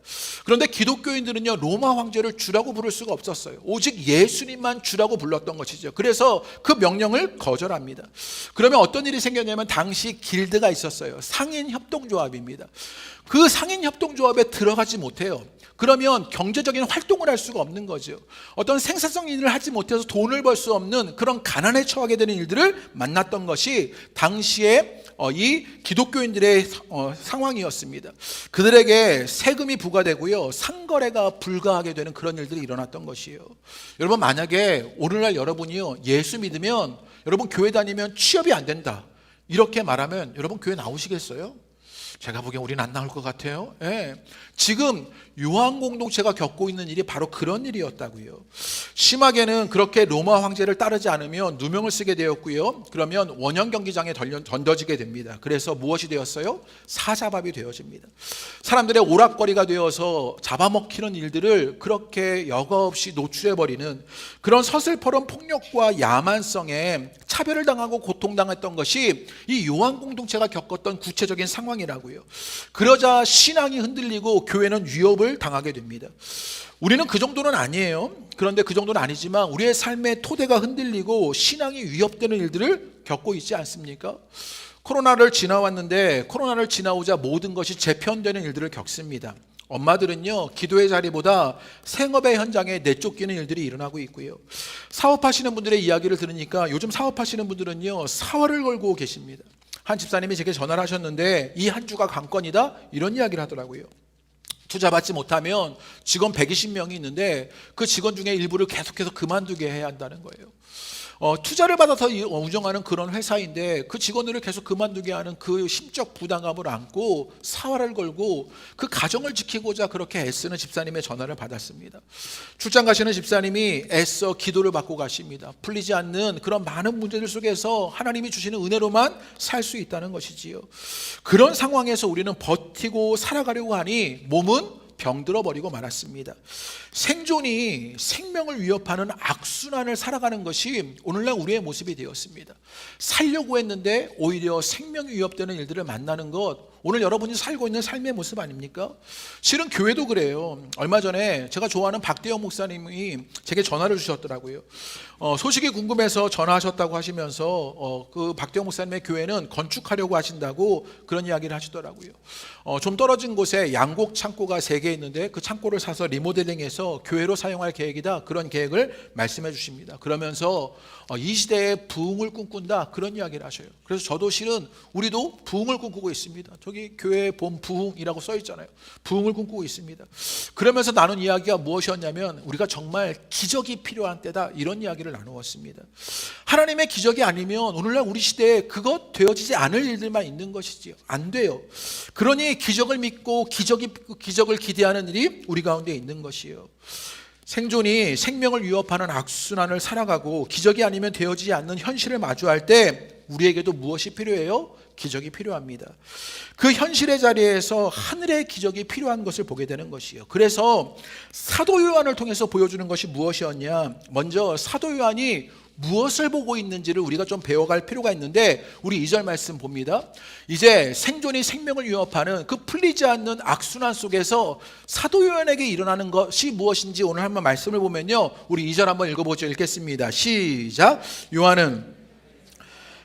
그런데 기독교인들은요, 로마 황제를 주라고 부를 수가 없었어요. 오직 예수님만 주라고 불렀던 것이죠. 그래서 그 명령을 거절합니다. 그러면 어떤 일이 생겼냐면, 당시 길드가 있었어요. 상인 협동조합입니다. 그 상인 협동조합에 들어가지 못해요. 그러면 경제적인 활동을 할 수가 없는 거죠. 어떤 생산성 일을 하지 못해서 돈을 벌 수 없는 그런 가난에 처하게 되는 일들을 만났던 것이 당시에 이 기독교인들의 상황이었습니다. 그들에게 세금이 부과되고요, 상거래가 불가하게 되는 그런 일들이 일어났던 것이에요. 여러분, 만약에 오늘날 여러분이요, 예수 믿으면, 여러분 교회 다니면 취업이 안 된다, 이렇게 말하면 여러분 교회 나오시겠어요? 제가 보기엔 우리는 안 나올 것 같아요. 예. 지금 요한 공동체가 겪고 있는 일이 바로 그런 일이었다고요. 심하게는 그렇게 로마 황제를 따르지 않으면 누명을 쓰게 되었고요. 그러면 원형 경기장에 던져지게 됩니다. 그래서 무엇이 되었어요? 사자밥이 되어집니다. 사람들의 오락거리가 되어서 잡아먹히는 일들을 그렇게 여과 없이 노출해버리는 그런 서슬퍼런 폭력과 야만성에 차별을 당하고 고통당했던 것이 이 요한 공동체가 겪었던 구체적인 상황이라고요. 그러자 신앙이 흔들리고 교회는 위협을 당하게 됩니다. 우리는 그 정도는 아니에요. 그런데 그 정도는 아니지만 우리의 삶의 토대가 흔들리고 신앙이 위협되는 일들을 겪고 있지 않습니까? 코로나를 지나왔는데 코로나를 지나오자 모든 것이 재편되는 일들을 겪습니다. 엄마들은요, 기도의 자리보다 생업의 현장에 내쫓기는 일들이 일어나고 있고요. 사업하시는 분들의 이야기를 들으니까 요즘 사업하시는 분들은요, 사활을 걸고 계십니다. 한 집사님이 제게 전화를 하셨는데 이 한 주가 관건이다 이런 이야기를 하더라고요. 투자 받지 못하면 직원 120명이 있는데 그 직원 중에 일부를 계속해서 그만두게 해야 한다는 거예요. 투자를 받아서 운영하는 그런 회사인데 그 직원들을 계속 그만두게 하는 그 심적 부담감을 안고 사활을 걸고 그 가정을 지키고자 그렇게 애쓰는 집사님의 전화를 받았습니다. 출장 가시는 집사님이 애써 기도를 받고 가십니다. 풀리지 않는 그런 많은 문제들 속에서 하나님이 주시는 은혜로만 살 수 있다는 것이지요. 그런 상황에서 우리는 버티고 살아가려고 하니 몸은 병들어 버리고 말았습니다. 생존이 생명을 위협하는 악순환을 살아가는 것이 오늘날 우리의 모습이 되었습니다. 살려고 했는데 오히려 생명이 위협되는 일들을 만나는 것, 오늘 여러분이 살고 있는 삶의 모습 아닙니까? 실은 교회도 그래요. 얼마 전에 제가 좋아하는 박대영 목사님이 제게 전화를 주셨더라고요. 소식이 궁금해서 전화하셨다고 하시면서 그 박대영 목사님의 교회는 건축하려고 하신다고 그런 이야기를 하시더라고요. 좀 떨어진 곳에 양곡 창고가 3개 있는데 그 창고를 사서 리모델링해서 교회로 사용할 계획이다, 그런 계획을 말씀해 주십니다. 그러면서 이 시대에 부흥을 꿈꾼다, 그런 이야기를 하셔요. 그래서 저도 실은 우리도 부흥을 꿈꾸고 있습니다. 저기 교회에 본 부흥이라고 써 있잖아요. 부흥을 꿈꾸고 있습니다. 그러면서 나눈 이야기가 무엇이었냐면 우리가 정말 기적이 필요한 때다, 이런 이야기를 나누었습니다. 하나님의 기적이 아니면 오늘날 우리 시대에 그것 되어지지 않을 일들만 있는 것이지요. 안 돼요. 그러니 기적을 믿고 기적을 기대하는 일이 우리 가운데 있는 것이에요. 생존이 생명을 위협하는 악순환을 살아가고 기적이 아니면 되어지지 않는 현실을 마주할 때 우리에게도 무엇이 필요해요? 기적이 필요합니다. 그 현실의 자리에서 하늘의 기적이 필요한 것을 보게 되는 것이에요. 그래서 사도 요한을 통해서 보여주는 것이 무엇이었냐? 먼저 사도 요한이 무엇을 보고 있는지를 우리가 좀 배워갈 필요가 있는데, 우리 2절 말씀 봅니다. 이제 생존이 생명을 위협하는 그 풀리지 않는 악순환 속에서 사도 요한에게 일어나는 것이 무엇인지 오늘 한번 말씀을 보면요, 우리 2절 한번 읽어보죠. 읽겠습니다. 시작. 요한은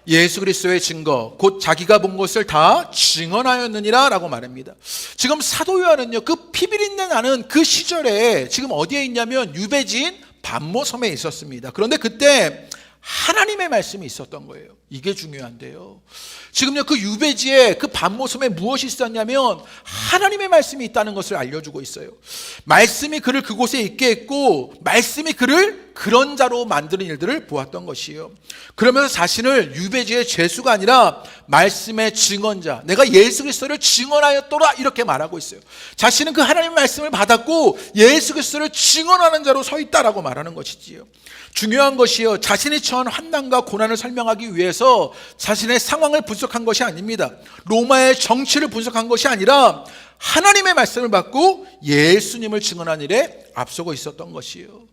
예수 그리스도의 증거 곧 자기가 본 것을 다 증언하였느니라 라고 말합니다. 지금 사도 요한은요, 그 피비린내 나는 그 시절에 지금 어디에 있냐면 유배지인 반모섬에 있었습니다. 그런데 그때 하나님의 말씀이 있었던 거예요. 이게 중요한데요. 지금요, 그 유배지에 그 반모섬에 무엇이 있었냐면 하나님의 말씀이 있다는 것을 알려주고 있어요. 말씀이 그를 그곳에 있게 했고 말씀이 그를 그런 자로 만드는 일들을 보았던 것이에요. 그러면서 자신을 유배지의 죄수가 아니라 말씀의 증언자, 내가 예수 그리스도를 증언하였더라, 이렇게 말하고 있어요. 자신은 그 하나님의 말씀을 받았고 예수 그리스도를 증언하는 자로 서 있다라고 말하는 것이지요. 중요한 것이요, 자신이 처한 환난과 고난을 설명하기 위해서 자신의 상황을 분석한 것이 아닙니다. 로마의 정치를 분석한 것이 아니라 하나님의 말씀을 받고 예수님을 증언한 일에 앞서고 있었던 것이에요.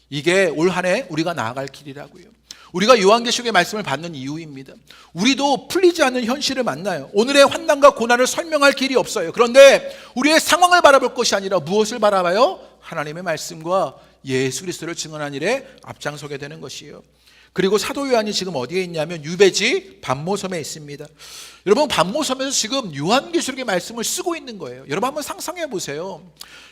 이게 올 한 해 우리가 나아갈 길이라고요. 우리가 요한계시록의 말씀을 받는 이유입니다. 우리도 풀리지 않는 현실을 만나요. 오늘의 환난과 고난을 설명할 길이 없어요. 그런데 우리의 상황을 바라볼 것이 아니라 무엇을 바라봐요? 하나님의 말씀과 예수 그리스도를 증언한 일에 앞장서게 되는 것이에요. 그리고 사도 요한이 지금 어디에 있냐면 유배지 반모섬에 있습니다. 여러분, 반모섬에서 지금 요한계시록의 말씀을 쓰고 있는 거예요. 여러분 한번 상상해 보세요.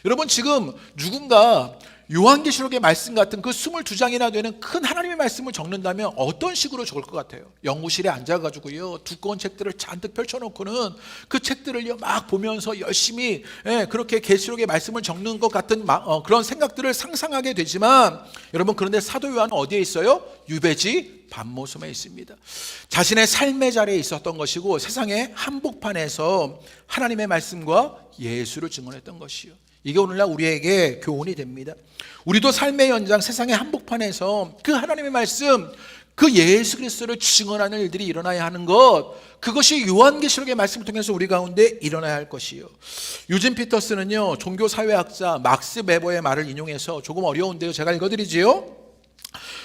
여러분, 지금 누군가 요한계시록의 말씀 같은 그 22장이나 되는 큰 하나님의 말씀을 적는다면 어떤 식으로 적을 것 같아요? 연구실에 앉아가지고요, 두꺼운 책들을 잔뜩 펼쳐놓고는 그 책들을 막 보면서 열심히 그렇게 계시록의 말씀을 적는 것 같은 그런 생각들을 상상하게 되지만, 여러분, 그런데 사도 요한은 어디에 있어요? 유배지 반모섬에 있습니다. 자신의 삶의 자리에 있었던 것이고, 세상의 한복판에서 하나님의 말씀과 예수를 증언했던 것이요, 이게 오늘날 우리에게 교훈이 됩니다. 우리도 삶의 현장, 세상의 한복판에서 그 하나님의 말씀, 그 예수 그리스도를 증언하는 일들이 일어나야 하는 것, 그것이 요한계시록의 말씀을 통해서 우리 가운데 일어나야 할 것이요. 유진 피터스는요, 종교사회학자 막스 베버의 말을 인용해서, 조금 어려운데요, 제가 읽어드리지요.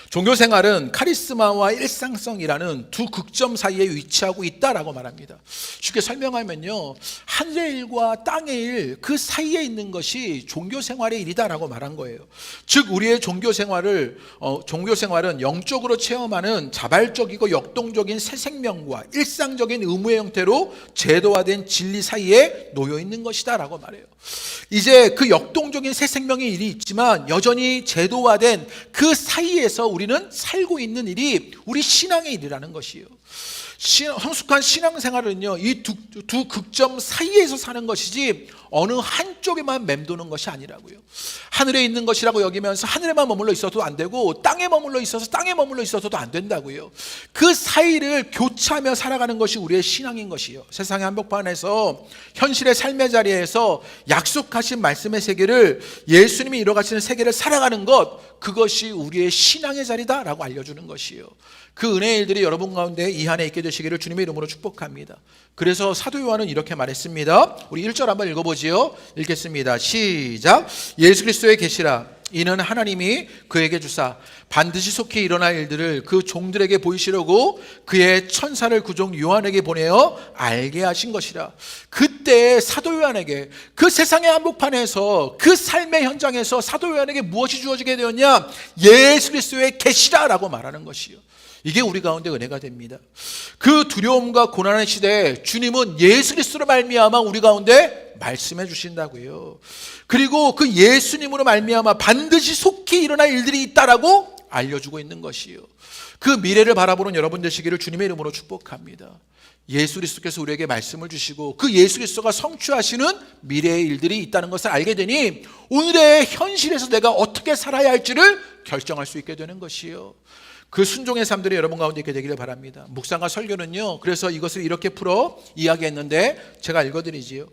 종교생활은 카리스마와 일상성이라는 두 극점 사이에 위치하고 있다라고 말합니다. 쉽게 설명하면요, 하늘의 일과 땅의 일, 그 사이에 있는 것이 종교생활의 일이다라고 말한 거예요. 즉, 우리의 종교생활은 영적으로 체험하는 자발적이고 역동적인 새 생명과 일상적인 의무의 형태로 제도화된 진리 사이에 놓여 있는 것이다라고 말해요. 이제 그 역동적인 새 생명의 일이 있지만, 여전히 제도화된 그 사이에서 우리는 살고 있는 일이 우리 신앙의 일이라는 것이에요. 성숙한 신앙생활은요, 이 두 극점 사이에서 사는 것이지 어느 한쪽에만 맴도는 것이 아니라고요. 하늘에 있는 것이라고 여기면서 하늘에만 머물러 있어도 안 되고, 땅에 머물러 있어서 땅에 머물러 있어서도 안 된다고요. 그 사이를 교차하며 살아가는 것이 우리의 신앙인 것이요, 세상의 한복판에서 현실의 삶의 자리에서 약속하신 말씀의 세계를, 예수님이 이뤄가시는 세계를 살아가는 것, 그것이 우리의 신앙의 자리다라고 알려주는 것이요, 그 은혜의 일들이 여러분 가운데 이 한 해 있게 되시기를 주님의 이름으로 축복합니다. 그래서 사도 요한은 이렇게 말했습니다. 우리 1절 한번 읽어보지요. 읽겠습니다. 시작. 예수 그리스도의 계시라. 이는 하나님이 그에게 주사 반드시 속히 일어날 일들을 그 종들에게 보이시려고 그의 천사를 그 종 요한에게 보내어 알게 하신 것이라. 그때 사도 요한에게, 그 세상의 한복판에서, 그 삶의 현장에서 사도 요한에게 무엇이 주어지게 되었냐? 예수 그리스도의 계시라라고 말하는 것이요, 이게 우리 가운데 은혜가 됩니다. 그 두려움과 고난의 시대에 주님은 예수 그리스도로 말미암아 우리 가운데 말씀해 주신다고요. 그리고 그 예수님으로 말미암아 반드시 속히 일어날 일들이 있다라고 알려주고 있는 것이요, 그 미래를 바라보는 여러분 되시기를 주님의 이름으로 축복합니다. 예수 그리스도께서 우리에게 말씀을 주시고, 그 예수 그리스도가 성취하시는 미래의 일들이 있다는 것을 알게 되니 오늘의 현실에서 내가 어떻게 살아야 할지를 결정할 수 있게 되는 것이요, 그 순종의 삶들이 여러분 가운데 있게 되기를 바랍니다. 묵상과 설교는요, 그래서 이것을 이렇게 풀어 이야기했는데 제가 읽어드리지요.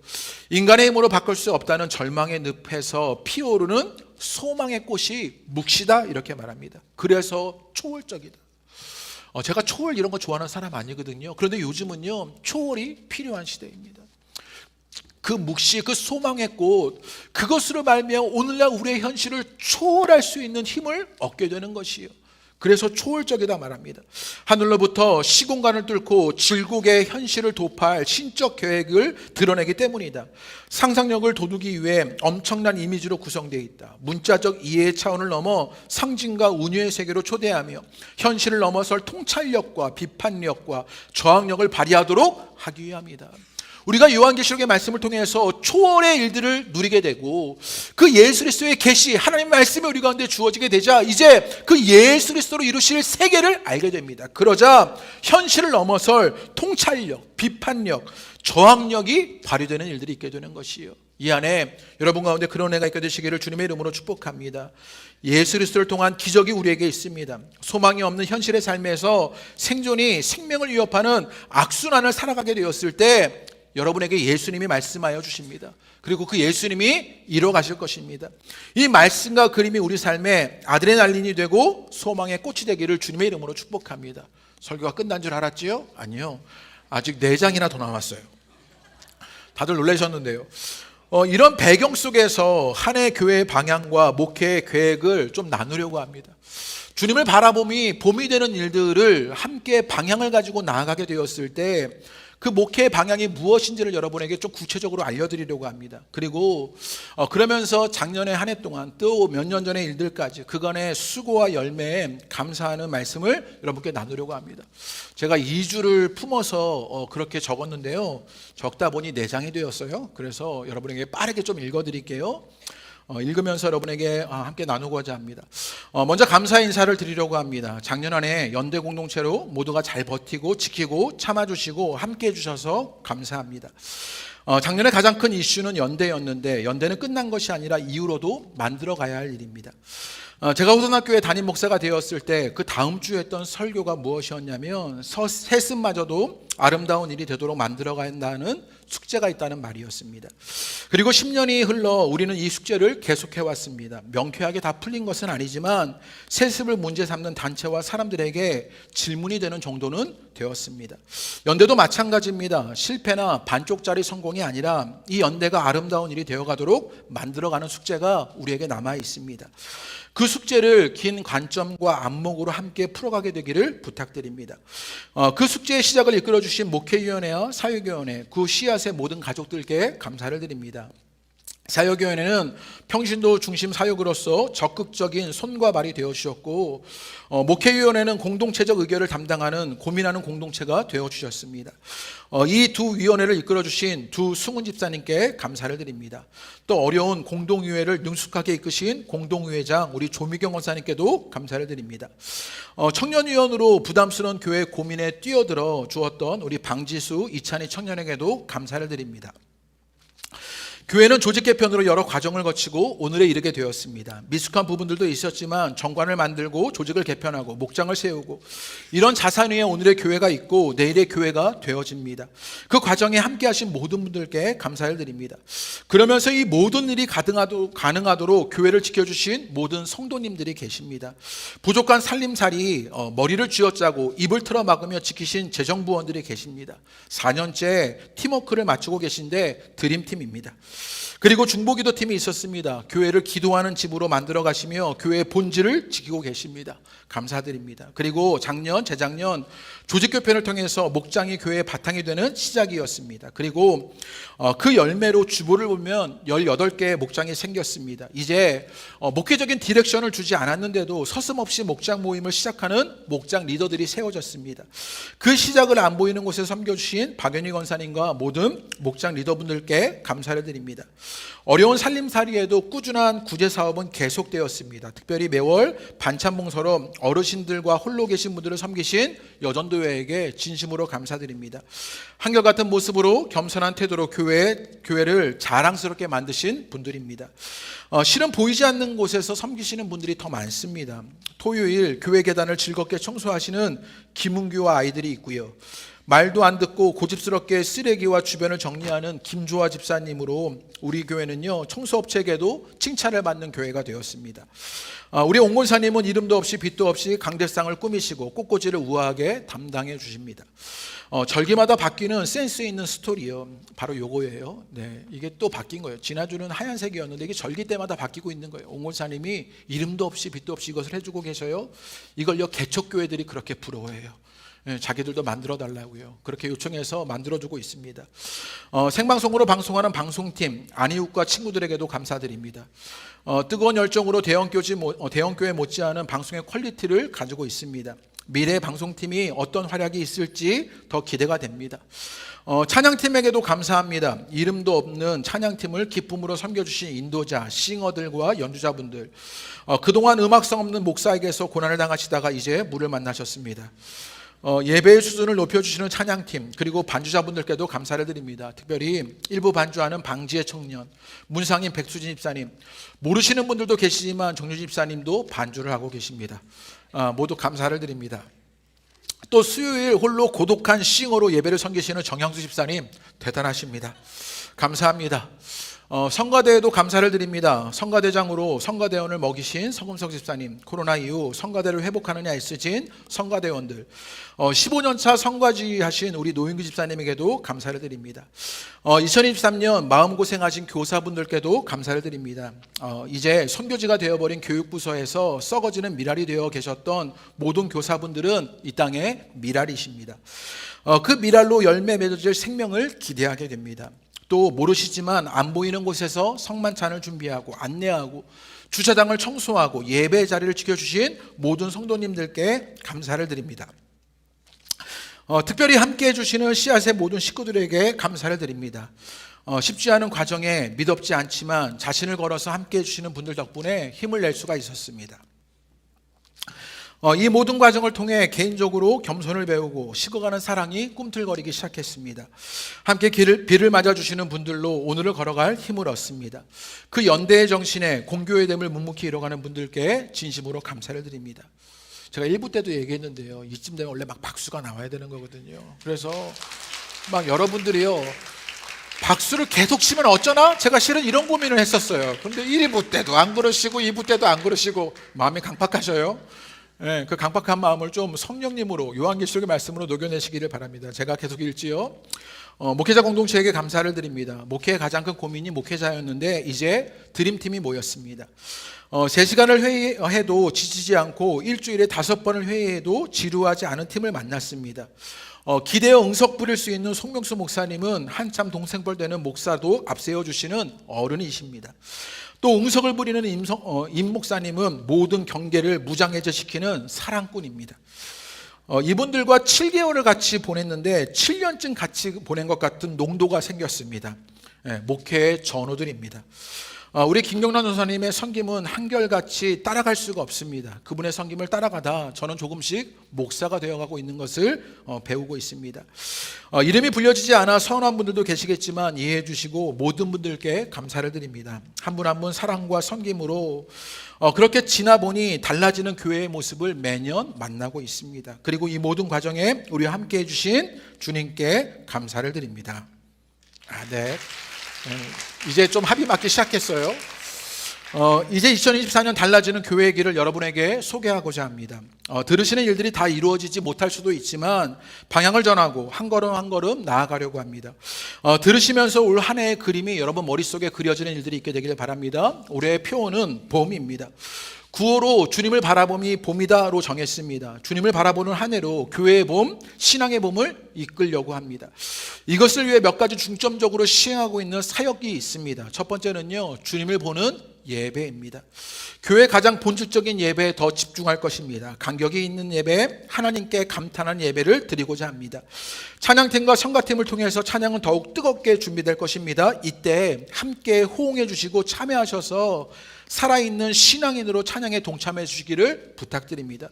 인간의 힘으로 바꿀 수 없다는 절망의 늪에서 피어오르는 소망의 꽃이 묵시다, 이렇게 말합니다. 그래서 초월적이다. 제가 초월 이런 거 좋아하는 사람 아니거든요. 그런데 요즘은요, 초월이 필요한 시대입니다. 그 묵시, 그 소망의 꽃, 그것으로 말미암아 오늘날 우리의 현실을 초월할 수 있는 힘을 얻게 되는 것이요, 그래서 초월적이다 말합니다. 하늘로부터 시공간을 뚫고 질곡의 현실을 도파할 신적 계획을 드러내기 때문이다. 상상력을 돋우기 위해 엄청난 이미지로 구성되어 있다. 문자적 이해의 차원을 넘어 상징과 운유의 세계로 초대하며 현실을 넘어설 통찰력과 비판력과 저항력을 발휘하도록 하기 위함이다. 우리가 요한계시록의 말씀을 통해서 초월의 일들을 누리게 되고, 그 예수 그리스도의 계시, 하나님의 말씀이 우리 가운데 주어지게 되자 이제 그 예수 그리스도로 이루실 세계를 알게 됩니다. 그러자 현실을 넘어설 통찰력, 비판력, 저항력이 발휘되는 일들이 있게 되는 것이요, 이 안에 여러분 가운데 그런 은혜가 있게 되시기를 주님의 이름으로 축복합니다. 예수 그리스도를 통한 기적이 우리에게 있습니다. 소망이 없는 현실의 삶에서 생존이 생명을 위협하는 악순환을 살아가게 되었을 때 여러분에게 예수님이 말씀하여 주십니다. 그리고 그 예수님이 이뤄 가실 것입니다. 이 말씀과 그림이 우리 삶에 아드레날린이 되고 소망의 꽃이 되기를 주님의 이름으로 축복합니다. 설교가 끝난 줄 알았지요? 아니요, 아직 4장이나 더 남았어요. 다들 놀라셨는데요. 이런 배경 속에서 한 해 교회의 방향과 목회의 계획을 좀 나누려고 합니다. 주님을 바라봄이 봄이 되는 일들을 함께 방향을 가지고 나아가게 되었을 때 그 목회의 방향이 무엇인지를 여러분에게 좀 구체적으로 알려드리려고 합니다. 그리고 그러면서 작년에 한 해 동안 또 몇 년 전의 일들까지 그간의 수고와 열매에 감사하는 말씀을 여러분께 나누려고 합니다. 제가 2주를 품어서 그렇게 적었는데요, 적다 보니 4장이 되었어요. 그래서 여러분에게 빠르게 좀 읽어드릴게요. 읽으면서 여러분에게 함께 나누고자 합니다. 먼저 감사 인사를 드리려고 합니다. 작년 한 해 연대 공동체로 모두가 잘 버티고 지키고 참아주시고 함께 해주셔서 감사합니다. 작년에 가장 큰 이슈는 연대였는데 연대는 끝난 것이 아니라 이후로도 만들어 가야 할 일입니다. 제가 호선학교에 담임 목사가 되었을 때 그 다음 주에 했던 설교가 무엇이었냐면 세습마저도 아름다운 일이 되도록 만들어 간다는 숙제가 있다는 말이었습니다. 그리고 10년이 흘러 우리는 이 숙제를 계속해 왔습니다. 명쾌하게 다 풀린 것은 아니지만 세습을 문제 삼는 단체와 사람들에게 질문이 되는 정도는 되었습니다. 연대도 마찬가지입니다. 실패나 반쪽짜리 성공이 아니라 이 연대가 아름다운 일이 되어가도록 만들어가는 숙제가 우리에게 남아 있습니다. 그 숙제를 긴 관점과 안목으로 함께 풀어가게 되기를 부탁드립니다. 그 숙제의 시작을 이끌어주신 목회위원회와 사회교원회, 그 씨앗의 모든 가족들께 감사를 드립니다. 사역위원회는 평신도 중심 사역으로서 적극적인 손과 발이 되어주셨고, 목회위원회는 공동체적 의결을 담당하는 고민하는 공동체가 되어주셨습니다. 이 두 위원회를 이끌어주신 두 승훈 집사님께 감사를 드립니다. 또 어려운 공동의회를 능숙하게 이끄신 공동의회장 우리 조미경 원사님께도 감사를 드립니다. 청년위원으로 부담스러운 교회 고민에 뛰어들어 주었던 우리 방지수 이찬희 청년에게도 감사를 드립니다. 교회는 조직 개편으로 여러 과정을 거치고 오늘에 이르게 되었습니다. 미숙한 부분들도 있었지만 정관을 만들고 조직을 개편하고 목장을 세우고 이런 자산 위에 오늘의 교회가 있고 내일의 교회가 되어집니다. 그 과정에 함께 하신 모든 분들께 감사를 드립니다. 그러면서 이 모든 일이 가능하도록 교회를 지켜주신 모든 성도님들이 계십니다. 부족한 살림살이 머리를 쥐어짜고 입을 틀어막으며 지키신 재정부원들이 계십니다. 4년째 팀워크를 마치고 계신데 드림팀입니다. 그리고 중보기도 팀이 있었습니다. 교회를 기도하는 집으로 만들어 가시며 교회의 본질을 지키고 계십니다. 감사드립니다. 그리고 작년, 재작년 조직 개편을 통해서 목장이 교회의 바탕이 되는 시작이었습니다. 그리고 그 열매로 주보를 보면 18개의 목장이 생겼습니다. 이제 목회적인 디렉션을 주지 않았는데도 서슴없이 목장 모임을 시작하는 목장 리더들이 세워졌습니다. 그 시작을 안 보이는 곳에 섬겨주신 박연희 권사님과 모든 목장 리더분들께 감사를 드립니다. 어려운 살림살이에도 꾸준한 구제 사업은 계속되었습니다. 특별히 매월 반찬 봉사로 어르신들과 홀로 계신 분들을 섬기신 여전도회에게 진심으로 감사드립니다. 한결같은 모습으로 겸손한 태도로 교회를 자랑스럽게 만드신 분들입니다. 실은 보이지 않는 곳에서 섬기시는 분들이 더 많습니다. 토요일 교회 계단을 즐겁게 청소하시는 김은규와 아이들이 있고요. 말도 안 듣고 고집스럽게 쓰레기와 주변을 정리하는 김조아 집사님으로 우리 교회는요 청소업체에게도 칭찬을 받는 교회가 되었습니다. 우리 옹골사님은 이름도 없이 빛도 없이 강대상을 꾸미시고 꽃꽂이를 우아하게 담당해 주십니다. 절기마다 바뀌는 센스 있는 스토리요. 바로 요거예요. 네, 이게 또 바뀐 거예요. 지난주는 하얀색이었는데 이게 절기 때마다 바뀌고 있는 거예요. 옹골사님이 이름도 없이 빛도 없이 이것을 해주고 계셔요. 이걸요 개척교회들이 그렇게 부러워해요. 자기들도 만들어 달라고요. 그렇게 요청해서 만들어주고 있습니다. 생방송으로 방송하는 방송팀 안희욱과 친구들에게도 감사드립니다. 뜨거운 열정으로 대형교회 못지않은 방송의 퀄리티를 가지고 있습니다. 미래 방송팀이 어떤 활약이 있을지 더 기대가 됩니다. 찬양팀에게도 감사합니다. 이름도 없는 찬양팀을 기쁨으로 섬겨주신 인도자, 싱어들과 연주자분들, 그동안 음악성 없는 목사에게서 고난을 당하시다가 이제 물을 만나셨습니다. 예배의 수준을 높여주시는 찬양팀 그리고 반주자분들께도 감사를 드립니다. 특별히 일부 반주하는 방지의 청년, 문상인 백수진 집사님, 모르시는 분들도 계시지만 정유 집사님도 반주를 하고 계십니다. 모두 감사를 드립니다. 또 수요일 홀로 고독한 싱어로 예배를 섬기시는 정향수 집사님 대단하십니다. 감사합니다. 성가대에도 감사를 드립니다. 성가대장으로 성가대원을 먹이신 서금석 집사님, 코로나 이후 성가대를 회복하느냐 애쓰진 성가대원들, 15년차 성가지 하신 우리 노인규 집사님에게도 감사를 드립니다. 2023년 마음고생하신 교사분들께도 감사를 드립니다. 이제 선교지가 되어버린 교육부서에서 썩어지는 미랄이 되어 계셨던 모든 교사분들은 이 땅의 미랄이십니다. 그 미랄로 열매 맺어질 생명을 기대하게 됩니다. 또 모르시지만 안 보이는 곳에서 성만찬을 준비하고 안내하고 주차장을 청소하고 예배 자리를 지켜주신 모든 성도님들께 감사를 드립니다. 특별히 함께해 주시는 씨앗의 모든 식구들에게 감사를 드립니다. 쉽지 않은 과정에 미덥지 않지만 자신을 걸어서 함께 해주시는 분들 덕분에 힘을 낼 수가 있었습니다. 이 모든 과정을 통해 개인적으로 겸손을 배우고 식어가는 사랑이 꿈틀거리기 시작했습니다. 함께 비를 맞아주시는 분들로 오늘을 걸어갈 힘을 얻습니다. 그 연대의 정신에 공교의 됨을 묵묵히 이뤄가는 분들께 진심으로 감사를 드립니다. 제가 1부 때도 얘기했는데요, 이쯤 되면 원래 막 박수가 나와야 되는 거거든요. 그래서 막 여러분들이요, 박수를 계속 치면 어쩌나? 제가 실은 이런 고민을 했었어요. 그런데 1부 때도 안 그러시고 2부 때도 안 그러시고 마음이 강팍하셔요. 네, 그 강팍한 마음을 좀 성령님으로, 요한계시록의 말씀으로 녹여내시기를 바랍니다. 제가 계속 읽지요. 목회자 공동체에게 감사를 드립니다. 목회의 가장 큰 고민이 목회자였는데 이제 드림팀이 모였습니다. 3시간을 회의해도 지치지 않고 일주일에 5번을 회의해도 지루하지 않은 팀을 만났습니다. 기대어 응석 부릴 수 있는 송명수 목사님은 한참 동생뻘 되는 목사도 앞세워 주시는 어른이십니다. 또 응석을 부리는 임 목사님은 모든 경계를 무장해제시키는 사랑꾼입니다. 이분들과 7개월을 같이 보냈는데 7년쯤 같이 보낸 것 같은 농도가 생겼습니다. 목회의 전우들입니다. 우리 김경란 전사님의 섬김은 한결같이 따라갈 수가 없습니다. 그분의 섬김을 따라가다 저는 조금씩 목사가 되어가고 있는 것을 배우고 있습니다. 이름이 불려지지 않아 서운한 분들도 계시겠지만 이해해 주시고 모든 분들께 감사를 드립니다. 한 분 한 분 사랑과 섬김으로 그렇게 지나보니 달라지는 교회의 모습을 매년 만나고 있습니다. 그리고 이 모든 과정에 우리와 함께 해주신 주님께 감사를 드립니다. 네. 이제 좀 합이 맞기 시작했어요. 이제 2024년 달라지는 교회의 길을 여러분에게 소개하고자 합니다. 들으시는 일들이 다 이루어지지 못할 수도 있지만 방향을 전하고 한 걸음 한 걸음 나아가려고 합니다. 들으시면서 올 한 해의 그림이 여러분 머릿속에 그려지는 일들이 있게 되기를 바랍니다. 올해의 표어는 봄입니다. 9호로 주님을 바라봄이 봄이다로 정했습니다. 주님을 바라보는 한 해로 교회의 봄, 신앙의 봄을 이끌려고 합니다. 이것을 위해 몇 가지 중점적으로 시행하고 있는 사역이 있습니다. 첫 번째는요, 주님을 보는 예배입니다. 교회의 가장 본질적인 예배에 더 집중할 것입니다. 간격이 있는 예배, 하나님께 감탄하는 예배를 드리고자 합니다. 찬양팀과 성가팀을 통해서 찬양은 더욱 뜨겁게 준비될 것입니다. 이때 함께 호응해 주시고 참여하셔서 살아있는 신앙인으로 찬양에 동참해 주시기를 부탁드립니다.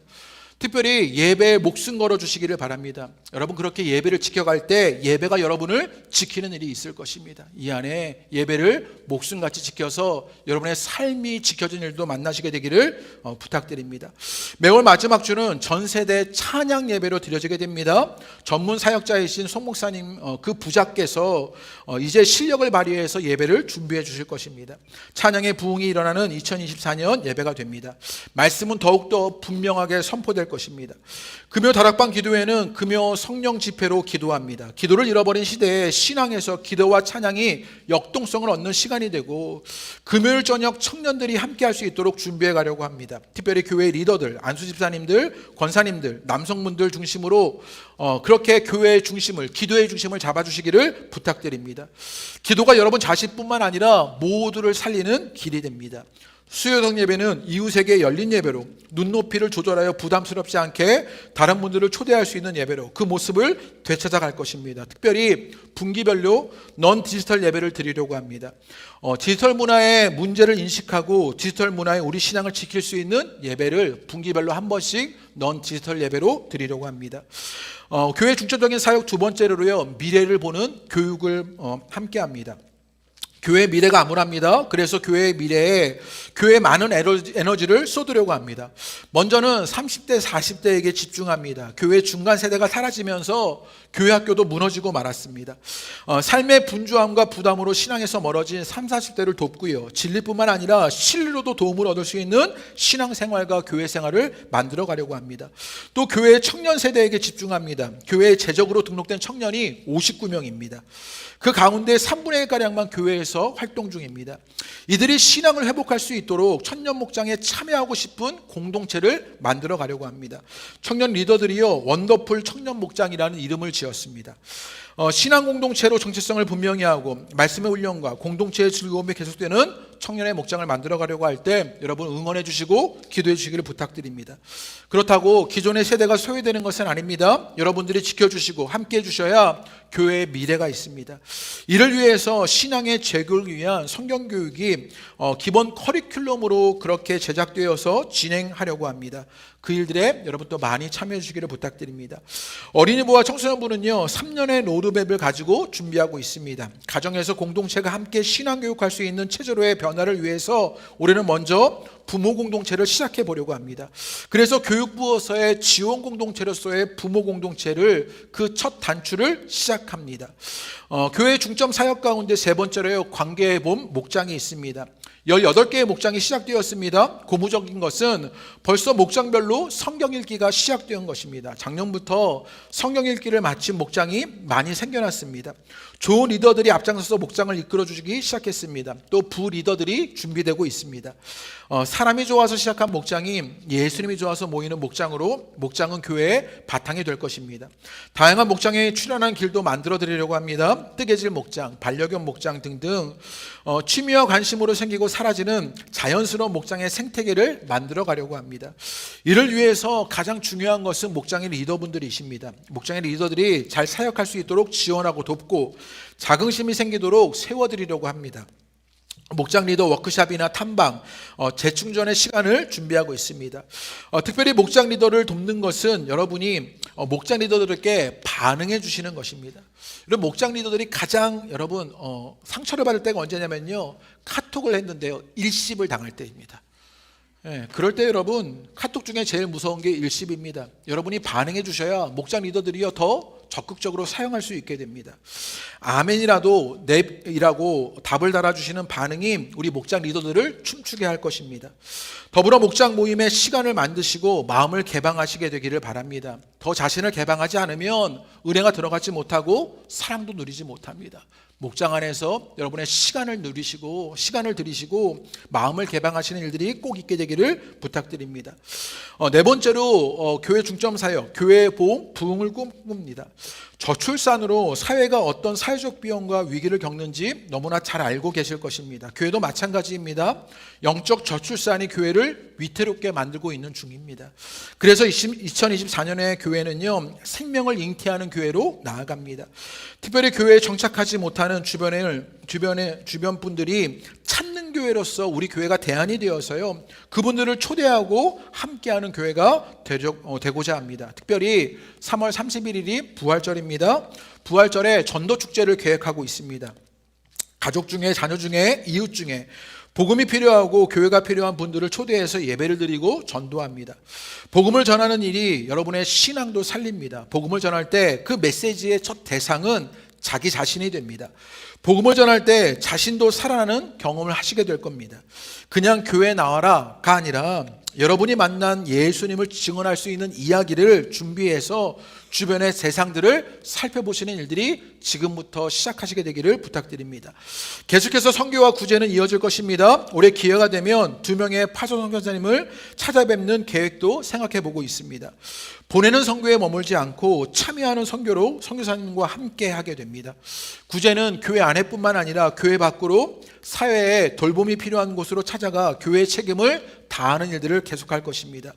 특별히 예배에 목숨 걸어 주시기를 바랍니다. 여러분 그렇게 예배를 지켜갈 때 예배가 여러분을 지키는 일이 있을 것입니다. 이 안에 예배를 목숨같이 지켜서 여러분의 삶이 지켜진 일도 만나시게 되기를 부탁드립니다. 매월 마지막 주는 전 세대 찬양 예배로 드려지게 됩니다. 전문 사역자이신 송 목사님 그 부자께서 이제 실력을 발휘해서 예배를 준비해 주실 것입니다. 찬양의 부흥이 일어나는 2024년 예배가 됩니다. 말씀은 더욱더 분명하게 선포될 것입니다. 금요 다락방 기도회는 금요 성령 집회로 기도합니다. 기도를 잃어버린 시대에 신앙에서 기도와 찬양이 역동성을 얻는 시간이 되고 금요일 저녁 청년들이 함께 할 수 있도록 준비해 가려고 합니다. 특별히 교회 리더들, 안수 집사님들, 권사님들, 남성분들 중심으로 그렇게 교회의 중심을, 기도의 중심을 잡아주시기를 부탁드립니다. 기도가 여러분 자신뿐만 아니라 모두를 살리는 길이 됩니다. 수요성 예배는 이웃에게 열린 예배로 눈높이를 조절하여 부담스럽지 않게 다른 분들을 초대할 수 있는 예배로 그 모습을 되찾아갈 것입니다. 특별히 분기별로 넌 디지털 예배를 드리려고 합니다. 디지털 문화의 문제를 인식하고 디지털 문화의 우리 신앙을 지킬 수 있는 예배를 분기별로 한 번씩 넌 디지털 예배로 드리려고 합니다. 교회 중점적인 사역 두 번째로요, 미래를 보는 교육을 함께 합니다. 교회의 미래가 암울합니다. 그래서 교회의 미래에 교회에 많은 에너지를 쏟으려고 합니다. 먼저는 30대, 40대에게 집중합니다. 교회 중간 세대가 사라지면서 교회 학교도 무너지고 말았습니다. 삶의 분주함과 부담으로 신앙에서 멀어진 30, 40대를 돕고요. 진리뿐만 아니라 실리로도 도움을 얻을 수 있는 신앙생활과 교회생활을 만들어 가려고 합니다. 또 교회의 청년 세대에게 집중합니다. 교회에 재적으로 등록된 청년이 59명입니다. 그 가운데 3분의 1가량만 교회에서 활동 중입니다. 이들이 신앙을 회복할 수 있도록 청년 목장에 참여하고 싶은 공동체를 만들어 가려고 합니다. 청년 리더들이요, 원더풀 청년 목장이라는 이름을 지었습니다. 신앙 공동체로 정체성을 분명히 하고 말씀의 훈련과 공동체의 즐거움이 계속되는 청년의 목장을 만들어 가려고 할 때 여러분 응원해 주시고 기도해 주시기를 부탁드립니다. 그렇다고 기존의 세대가 소외되는 것은 아닙니다. 여러분들이 지켜주시고 함께 해주셔야 교회의 미래가 있습니다. 이를 위해서 신앙의 재교육을 위한 성경교육이 기본 커리큘럼으로 그렇게 제작되어서 진행하려고 합니다. 그 일들에 여러분 또 많이 참여해 주시기를 부탁드립니다. 어린이부와 청소년부는요 3년의 로드맵을 가지고 준비하고 있습니다. 가정에서 공동체가 함께 신앙교육할 수 있는 체제로의 변화를 위해서 올해는 먼저 부모 공동체를 시작해 보려고 합니다. 그래서 교육부에서의 지원 공동체로서의 부모 공동체를 그 첫 단추를 시작합니다. 교회 중점 사역 가운데 세 번째로요 관계의 봄 목장이 있습니다. 18개의 목장이 시작되었습니다. 고무적인 것은 벌써 목장별로 성경 읽기가 시작된 것입니다. 작년부터 성경 읽기를 마친 목장이 많이 생겨났습니다. 좋은 리더들이 앞장서서 목장을 이끌어주기 시작했습니다. 또 부리더들이 준비되고 있습니다. 사람이 좋아서 시작한 목장이 예수님이 좋아서 모이는 목장으로 목장은 교회의 바탕이 될 것입니다. 다양한 목장에 출연하는 길도 만들어 드리려고 합니다. 뜨개질 목장, 반려견 목장 등등 취미와 관심으로 생기고 사라지는 자연스러운 목장의 생태계를 만들어 가려고 합니다. 이를 위해서 가장 중요한 것은 목장의 리더분들이십니다. 목장의 리더들이 잘 사역할 수 있도록 지원하고 돕고 자긍심이 생기도록 세워드리려고 합니다. 목장 리더 워크숍이나 탐방, 재충전의 시간을 준비하고 있습니다. 특별히 목장 리더를 돕는 것은 여러분이 목장 리더들에게 반응해 주시는 것입니다. 이런 목장 리더들이 가장 여러분 상처를 받을 때가 언제냐면요 카톡을 했는데요 일십을 당할 때입니다. 그럴 때 여러분 카톡 중에 제일 무서운 게 일십입니다. 여러분이 반응해 주셔야 목장 리더들이요 더 적극적으로 사용할 수 있게 됩니다. 아멘이라도 넵이라고 답을 달아주시는 반응이 우리 목장 리더들을 춤추게 할 것입니다. 더불어 목장 모임에 시간을 만드시고 마음을 개방하시게 되기를 바랍니다. 더 자신을 개방하지 않으면 은혜가 들어가지 못하고 사랑도 누리지 못합니다. 목장 안에서 여러분의 시간을 누리시고 시간을 들이시고 마음을 개방하시는 일들이 꼭 있게 되기를 부탁드립니다. 네 번째로 교회 중점 사역, 교회의 부흥을 꿈꿉니다. 저출산으로 사회가 어떤 사회적 비용과 위기를 겪는지 너무나 잘 알고 계실 것입니다. 교회도 마찬가지입니다. 영적 저출산이 교회를 위태롭게 만들고 있는 중입니다. 그래서 2024년에 교회는요 생명을 잉태하는 교회로 나아갑니다. 특별히 교회에 정착하지 못하는 주변 분들이 찾는 교회로서 우리 교회가 대안이 되어서요 그분들을 초대하고 함께하는 교회가 되고자 합니다. 특별히 3월 31일이 부활절입니다. 부활절에 전도축제를 계획하고 있습니다. 가족 중에 자녀 중에 이웃 중에 복음이 필요하고 교회가 필요한 분들을 초대해서 예배를 드리고 전도합니다. 복음을 전하는 일이 여러분의 신앙도 살립니다. 복음을 전할 때 그 메시지의 첫 대상은 자기 자신이 됩니다. 복음을 전할 때 자신도 살아나는 경험을 하시게 될 겁니다. 그냥 교회 나와라가 아니라 여러분이 만난 예수님을 증언할 수 있는 이야기를 준비해서 주변의 세상들을 살펴보시는 일들이 지금부터 시작하시게 되기를 부탁드립니다. 계속해서 선교와 구제는 이어질 것입니다. 올해 기회가 되면 2명의 파송 선교사님을 찾아뵙는 계획도 생각해 보고 있습니다. 보내는 선교에 머물지 않고 참여하는 선교로 선교사님과 함께 하게 됩니다. 구제는 교회 안에뿐만 아니라 교회 밖으로 사회에 돌봄이 필요한 곳으로 찾아가 교회의 책임을 다하는 일들을 계속할 것입니다.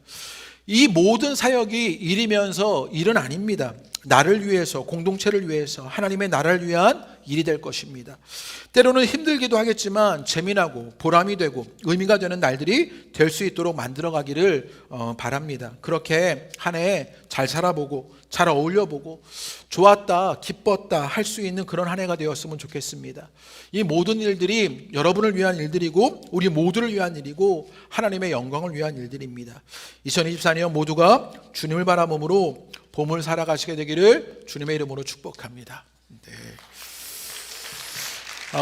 이 모든 사역이 일이면서 일은 아닙니다. 나를 위해서, 공동체를 위해서, 하나님의 나라를 위한 일이 될 것입니다. 때로는 힘들기도 하겠지만 재미나고 보람이 되고 의미가 되는 날들이 될 수 있도록 만들어가기를 바랍니다. 그렇게 한 해 잘 살아보고 잘 어울려보고 좋았다, 기뻤다 할 수 있는 그런 한 해가 되었으면 좋겠습니다. 이 모든 일들이 여러분을 위한 일들이고 우리 모두를 위한 일이고 하나님의 영광을 위한 일들입니다. 2024년 모두가 주님을 바라봄으로 봄을 살아가시게 되기를 주님의 이름으로 축복합니다. 네.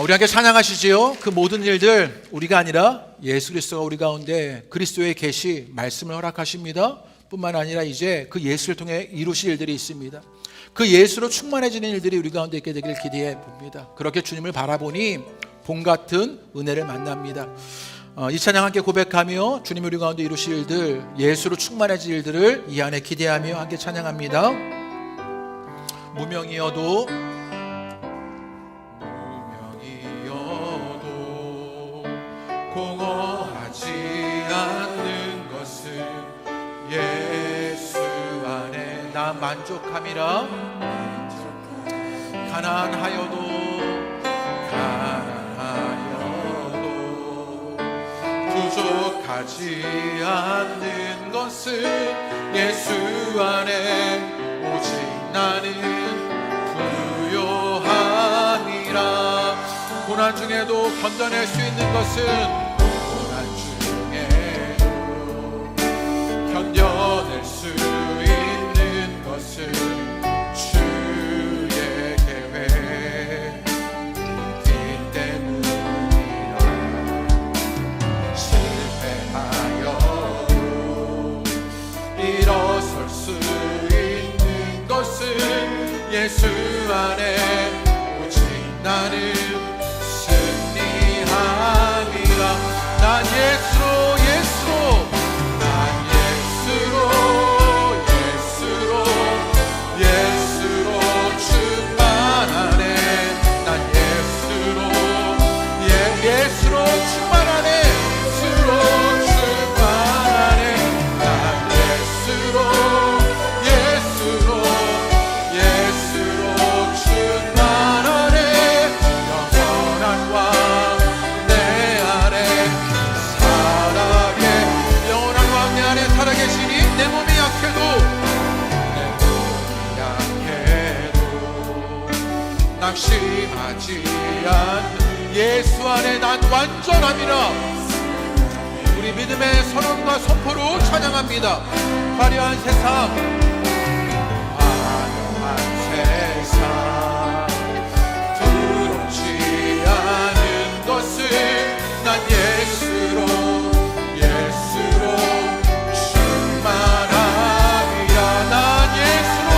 우리 함께 찬양하시지요. 그 모든 일들 우리가 아니라 예수 그리스도가 우리 가운데 그리스도의 계시 말씀을 허락하십니다. 뿐만 아니라 이제 그 예수를 통해 이루실 일들이 있습니다. 그 예수로 충만해지는 일들이 우리 가운데 있게 되길 기대해 봅니다. 그렇게 주님을 바라보니 봄 같은 은혜를 만납니다. 이 찬양 함께 고백하며 주님 우리 가운데 이루실 일들, 예수로 충만해질 일들을 이 안에 기대하며 함께 찬양합니다. 무명이어도 공허하지 않는 것은 예수 안에 나 만족함이라. 가난하여도 부족하지 않는 것은 예수 안에 오직 나는 부요함이라. 고난 중에도 견뎌낼 수 있는 것은 고난 중에도 견뎌낼 수 있는 것은 주의 계획 있기 때문이라. 실패하여도 일어설 수 있는 것은 예수 안에 오직 나는 승리함이라. 난 예수로 난 예수로 충만하네. 난 예수로 충만하네. 예수로 충만하네. 난 예수로 충만하네. 영원한 왕 내 안에 살아계. 영원한 왕 내 안에 살아계시니 내 몸이 약해도 낙심하지 않는 예수 안에 난 완전함이라. 우리 믿음의 선언과 선포로 찬양합니다. 화려한 세상, 화려한 세상, 두렵지 않은 것을 난 예수로 충만함이라. 난 예수로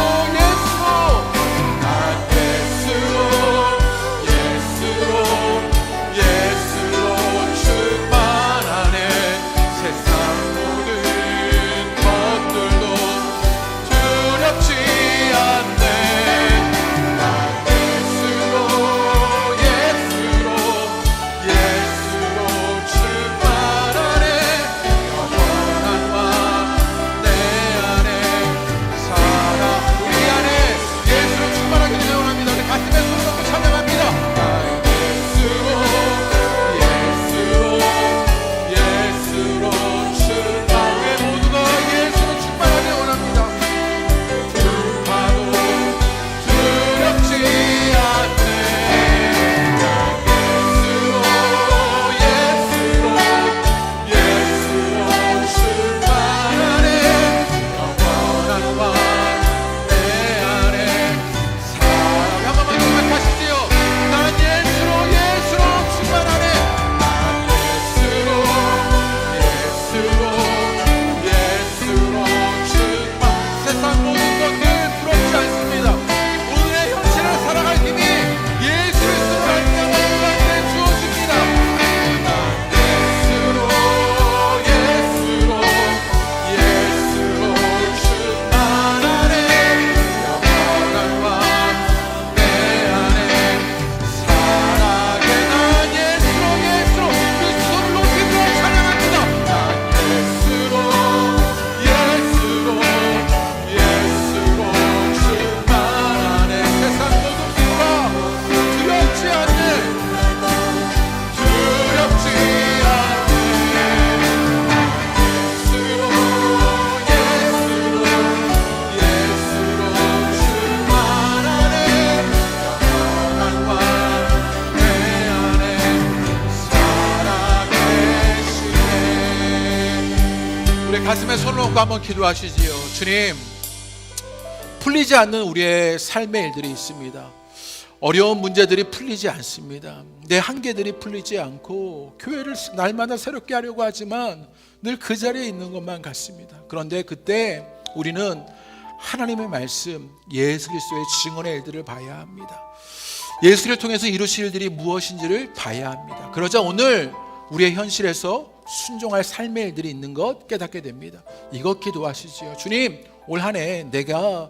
충만하네. 세상 모든 것들도 두렵지 않네. 난 예수로 충만하네. 영원한 왕 내 안에 살아. 우리 안에 예수로 충만하게 되길 원합니다. 우리 가슴에 손을 얹고 찬양합니다. 예수로 충만. 우리 모두가 예수로 충만하길 원합니다. 두려워도 두렵지 않네. 예수로 충만하네. 영원한 왕 내 안에 살아. 한번만 고백하시지요. 난 예수로 충만하네. 난 예수로 충만. 세상 모든 것들 부럽지 않습니다. 오늘의 현실을 살아갈 힘이 예수 그리스도 말미암아 우리에게 주어집니다. 난 예수로 충만하네. 영원한 왕 내 안에 살아계. 난 예수로 그 손을 높이 들어 찬양합니다. 난 예수로 충만하네. 세상 모든 것과 두렵지 않네. 예수로 충만하네. 영원한 왕 내 안에 살아계시네. 우리 가슴에 손을 얹고 한번 기도하시지요. 주님, 풀리지 않는 우리의 삶의 일들이 있습니다. 어려운 문제들이 풀리지 않습니다. 내 한계들이 풀리지 않고 교회를 날마다 새롭게 하려고 하지만 늘 그 자리에 있는 것만 같습니다. 그런데 그때 우리는 하나님의 말씀, 예수 그리스도의 증언의 일들을 봐야 합니다. 예수를 통해서 이루실 일들이 무엇인지를 봐야 합니다. 그러자 오늘 우리의 현실에서 순종할 삶의 일들이 있는 것 깨닫게 됩니다. 이것 기도하시지요. 주님, 올 한 해 내가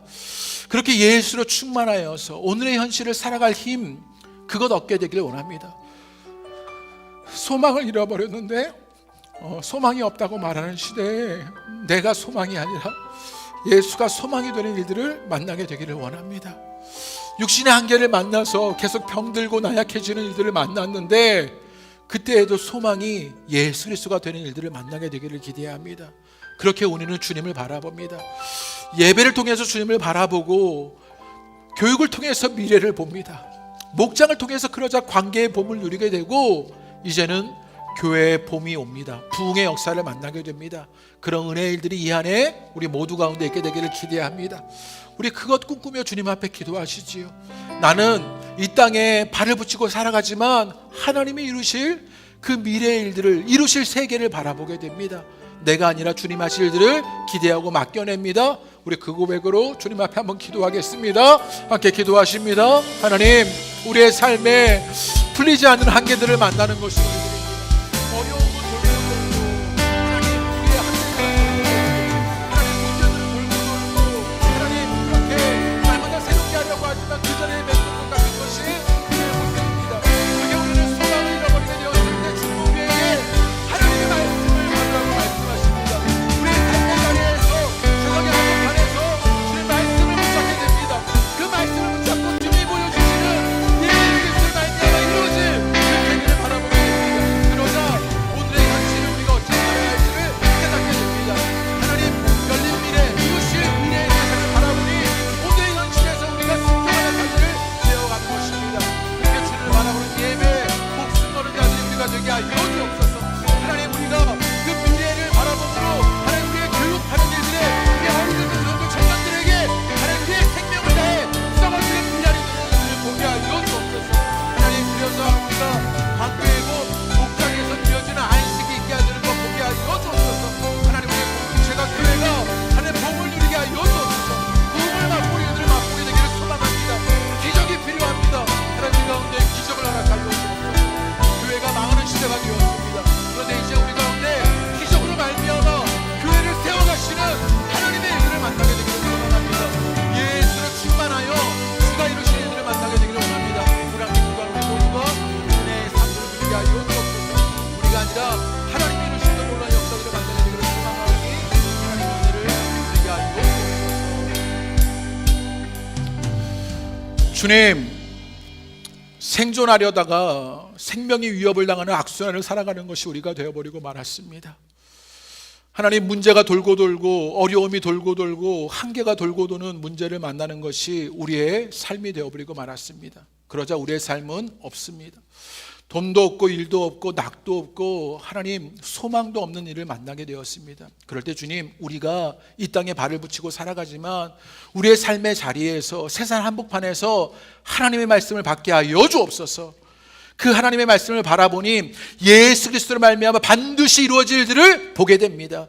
그렇게 예수로 충만하여서 오늘의 현실을 살아갈 힘, 그것 얻게 되기를 원합니다. 소망을 잃어버렸는데 소망이 없다고 말하는 시대에 내가 소망이 아니라 예수가 소망이 되는 일들을 만나게 되기를 원합니다. 육신의 한계를 만나서 계속 병들고 나약해지는 일들을 만났는데 그때에도 소망이 예수 그리스도가 되는 일들을 만나게 되기를 기대합니다. 그렇게 우리는 주님을 바라봅니다. 예배를 통해서 주님을 바라보고 교육을 통해서 미래를 봅니다. 목장을 통해서 그러자 관계의 봄을 누리게 되고 이제는 교회의 봄이 옵니다. 부흥의 역사를 만나게 됩니다. 그런 은혜의 일들이 이 안에 우리 모두 가운데 있게 되기를 기대합니다. 우리 그것 꿈꾸며 주님 앞에 기도하시지요. 나는 이 땅에 발을 붙이고 살아가지만 하나님이 이루실 그 미래의 일들을, 이루실 세계를 바라보게 됩니다. 내가 아니라 주님 하실 일들을 기대하고 맡겨냅니다. 우리 그 고백으로 주님 앞에 한번 기도하겠습니다. 함께 기도하십니다. 하나님, 우리의 삶에 풀리지 않는 한계들을 만나는 것이 어려운 것 돌고 돌고 하나님, 우리의 한계를 하나님 문제들을 돌고 돌고 하나님 그렇게 날마다 새롭게 하려고 하지만 그 전에 맺는 것 같은 것이 우리의 모습입니다. 그게 우리는 소망을 잃어버리게 되었을 때 주님 우리에게 하나님의 말씀을 받으라고 말씀하십니다. 우리의 삶의 자리에서 세상의 한복판에서 주의 말씀을 붙잡게 됩니다. 그 말씀을 붙잡고 주님이 보여주시는 예수 그리스도의 말씀에 이루어질 그 세계를 바라보게 됩니다. 그러자 오늘의 현실을 우리가 어찌 살아야 할지를 깨닫게 됩니다. 하나님 열린 미래, 이루실 미래의 세상을 바라보니 오늘의 현실에서 우리가 승리하는 삶을 되어가는 것입니다. 그렇게 주님을 바라보는 예배 목숨 거는 자들이 우리가 되게 하여 주옵소서. 하나님, 우리가 그 미래를 바라보므로 하나님 우리의 교육하는 일들에 우리 어린이들 전도 청년들에게 하나님 우리의 생명을 다해 썩어지는 미래를 이루는 보게 하여 주옵소서. 하나님, 그래서 우리가 관계의 복, 목장에서 이어지는 안식이 있게 하는 것 보게 하여 주옵소서. 하나님, 우리의 공동체가 교회가 하나님 복을 누리게 하여 주옵소서. 부흥을 맛보는 이들을 맛보게 되기를 소망합니다. 기적이 필요합니다. 하나님 가운데 기적을 허락하여 주옵소서. 교회가 망하는 시대가 되었습니다. 그런데 이제 우리 가운데 기적으로 말미암아 교회를 세워가시는 하나님의 일들을 만나게 되기를 소망합니다. 예수를 충만하여 주가 이루시는 일들을 만나게 되기를 원합니다. 우리 함께 기도하는 우리 모두가 은혜의 삶을 누리게 하여 주옵소서. 우리가 아니라 하나님이 이루시는 놀라운 역사들을 만나게 되기를 소망하오니 하나님 은혜를 누리게 하여 주옵소서. 주님, 생존하려다가 생명이 위협을 당하는 악순환을 살아가는 것이 우리가 되어버리고 말았습니다. 하나님, 문제가 돌고 돌고 어려움이 돌고 돌고 한계가 돌고 도는 문제를 만나는 것이 우리의 삶이 되어버리고 말았습니다. 그러자 우리의 삶은 없습니다. 돈도 없고 일도 없고 낙도 없고 하나님 소망도 없는 일을 만나게 되었습니다. 그럴 때 주님, 우리가 이 땅에 발을 붙이고 살아가지만 우리의 삶의 자리에서 세상 한복판에서 하나님의 말씀을 받게 하여 주옵소서. 그 하나님의 말씀을 바라보니 예수 그리스도로 말미암아 반드시 이루어질 일들을 보게 됩니다.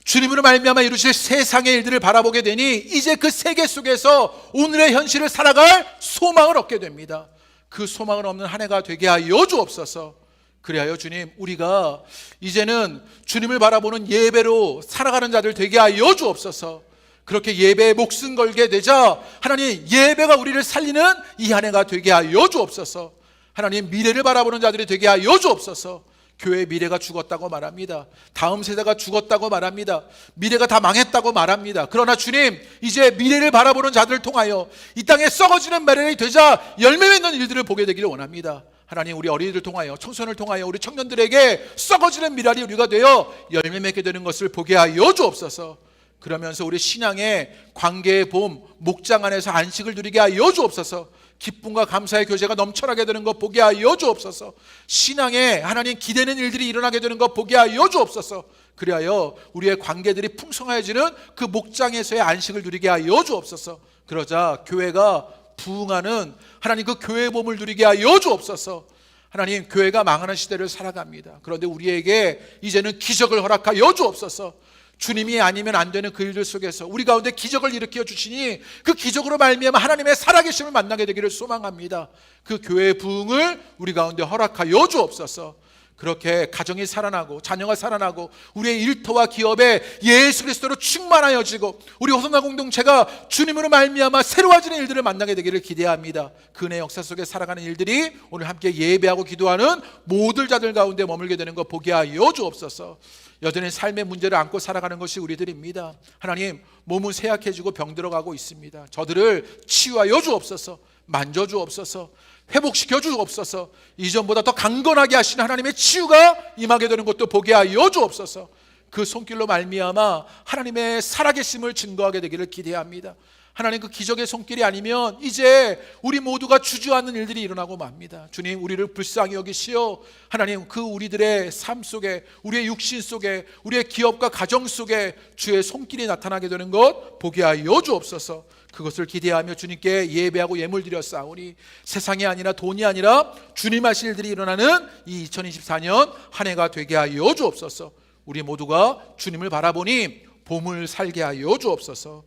주님으로 말미암아 이루실 세상의 일들을 바라보게 되니 이제 그 세계 속에서 오늘의 현실을 살아갈 소망을 얻게 됩니다. 그 소망을 없는 한 해가 되게 하여 주옵소서. 그리하여 주님, 우리가 이제는 주님을 바라보는 예배로 살아가는 자들 되게 하여 주옵소서. 그렇게 예배에 목숨 걸게 되자 하나님 예배가 우리를 살리는 이 한 해가 되게 하여 주옵소서. 하나님 미래를 바라보는 자들이 되게 하여 주옵소서. 교회의 미래가 죽었다고 말합니다. 다음 세대가 죽었다고 말합니다. 미래가 다 망했다고 말합니다. 그러나 주님, 이제 미래를 바라보는 자들을 통하여 이 땅에 썩어지는 미래가 되자 열매 맺는 일들을 보게 되기를 원합니다. 하나님, 우리 어린이들 통하여, 청소년을 통하여 우리 청년들에게 썩어지는 미랄이 우리가 되어 열매 맺게 되는 것을 보게 하여 주옵소서. 그러면서 우리 신앙의 관계의 봄, 목장 안에서 안식을 누리게 하여 주옵소서. 기쁨과 감사의 교제가 넘쳐나게 되는 것 보게 하여 주옵소서. 신앙에 하나님 기대는 일들이 일어나게 되는 것 보게 하여 주옵소서. 그리하여 우리의 관계들이 풍성해지는 그 목장에서의 안식을 누리게 하여 주옵소서. 그러자 교회가 부흥하는 하나님 그 교회의 봄을 누리게 하여 주옵소서. 하나님, 교회가 망하는 시대를 살아갑니다. 그런데 우리에게 이제는 기적을 허락하여 주옵소서. 주님이 아니면 안 되는 그 일들 속에서 우리 가운데 기적을 일으켜 주시니 그 기적으로 말미암아 하나님의 살아계심을 만나게 되기를 소망합니다. 그 교회의 부흥을 우리 가운데 허락하여 주옵소서. 그렇게 가정이 살아나고 자녀가 살아나고 우리의 일터와 기업에 예수 그리스도로 충만하여지고 우리 호선나 공동체가 주님으로 말미암아 새로워지는 일들을 만나게 되기를 기대합니다. 그 은혜 역사 속에 살아가는 일들이 오늘 함께 예배하고 기도하는 모든 자들 가운데 머물게 되는 것 보게 하여 주옵소서. 여전히 삶의 문제를 안고 살아가는 것이 우리들입니다. 하나님, 몸은 쇠약해지고 병들어가고 있습니다. 저들을 치유하여 주옵소서. 만져주옵소서. 회복시켜 주옵소서. 이전보다 더 강건하게 하시는 하나님의 치유가 임하게 되는 것도 보게 하여 주옵소서. 그 손길로 말미암아 하나님의 살아계심을 증거하게 되기를 기대합니다. 하나님, 그 기적의 손길이 아니면 이제 우리 모두가 주저앉는 일들이 일어나고 맙니다. 주님, 우리를 불쌍히 여기시어 하나님, 그 우리들의 삶 속에, 우리의 육신 속에, 우리의 기업과 가정 속에 주의 손길이 나타나게 되는 것 보게 하여 주옵소서. 그것을 기대하며 주님께 예배하고 예물 드려 싸우니 세상이 아니라 돈이 아니라 주님 하실 일들이 일어나는 이 2024년 한 해가 되게 하여 주옵소서. 우리 모두가 주님을 바라보니 봄을 살게 하여 주옵소서.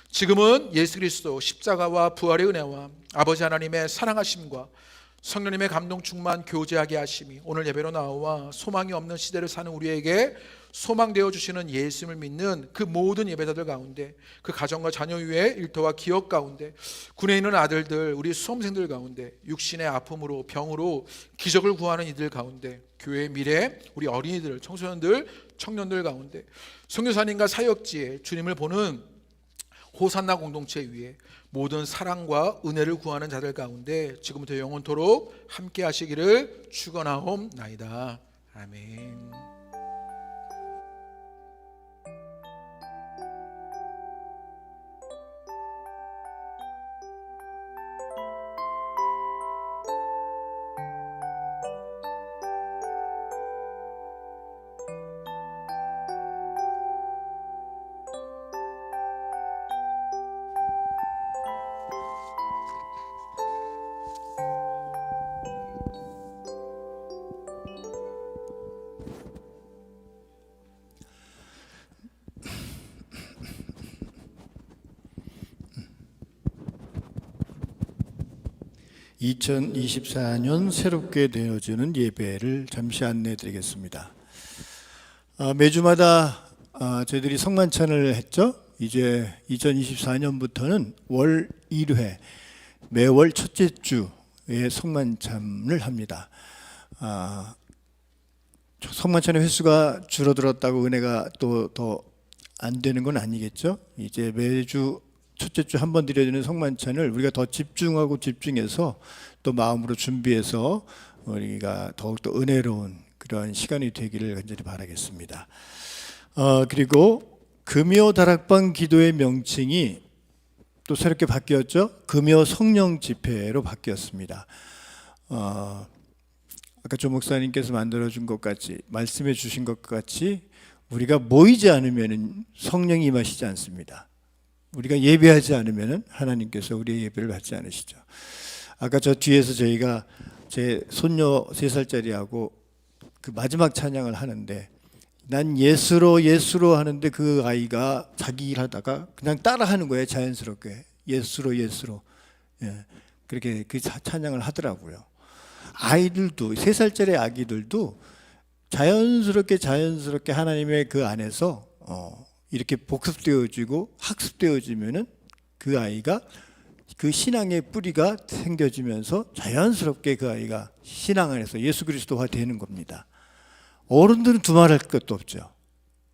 지금은 예수 그리스도 십자가와 부활의 은혜와 아버지 하나님의 사랑하심과 성령님의 감동 충만 교제하게 하심이 오늘 예배로 나와 소망이 없는 시대를 사는 우리에게 소망되어 주시는 예수님을 믿는 그 모든 예배자들 가운데, 그 가정과 자녀 위에 일터와 기업 가운데, 군에 있는 아들들, 우리 수험생들 가운데, 육신의 아픔으로 병으로 기적을 구하는 이들 가운데, 교회의 미래, 우리 어린이들, 청소년들, 청년들 가운데, 선교사님과 사역지에 주님을 보는 호산나 공동체 위에 모든 사랑과 은혜를 구하는 자들 가운데 지금부터 영원토록 함께 하시기를 축원하옵나이다. 아멘. (2024년) 새롭게 되어지는 예배를 잠시 안내해 드리겠습니다. 매주마다 저희들이 성만찬을 했죠. 이제 2024년부터는 월 1회 매월 첫째 주에 성만찬을 합니다. 성만찬의 횟수가 줄어들었다고 은혜가 또 더 안 되는 건 아니겠죠. 이제 매주 첫째 주 한 번 드려지는 성만찬을 우리가 더 집중하고 집중해서 또 마음으로 준비해서 우리가 더욱더 은혜로운 그런 시간이 되기를 간절히 바라겠습니다. 그리고 금요 다락방 기도의 명칭이 또 새롭게 바뀌었죠. 금요 성령 집회로 바뀌었습니다. 아까 조 목사님께서 만들어준 것 같이, 말씀해 주신 것 같이 우리가 모이지 않으면 성령이 임하시지 않습니다. 우리가 예배하지 않으면 하나님께서 우리의 예배를 받지 않으시죠. 아까 저 뒤에서 저희가 제 손녀 3살짜리하고 그 마지막 찬양을 하는데, 난 예수로 예수로 하는데 그 아이가 자기 일 하다가 그냥 따라 하는 거예요. 자연스럽게 예수로 예수로. 예, 그렇게 그 찬양을 하더라고요. 아이들도 3살짜리 아기들도 자연스럽게 하나님의 그 안에서 이렇게 복습되어지고 학습되어지면은 그 아이가 그 신앙의 뿌리가 생겨지면서 자연스럽게 그 아이가 신앙 안에서 예수 그리스도화 되는 겁니다. 어른들은 두말할 것도 없죠.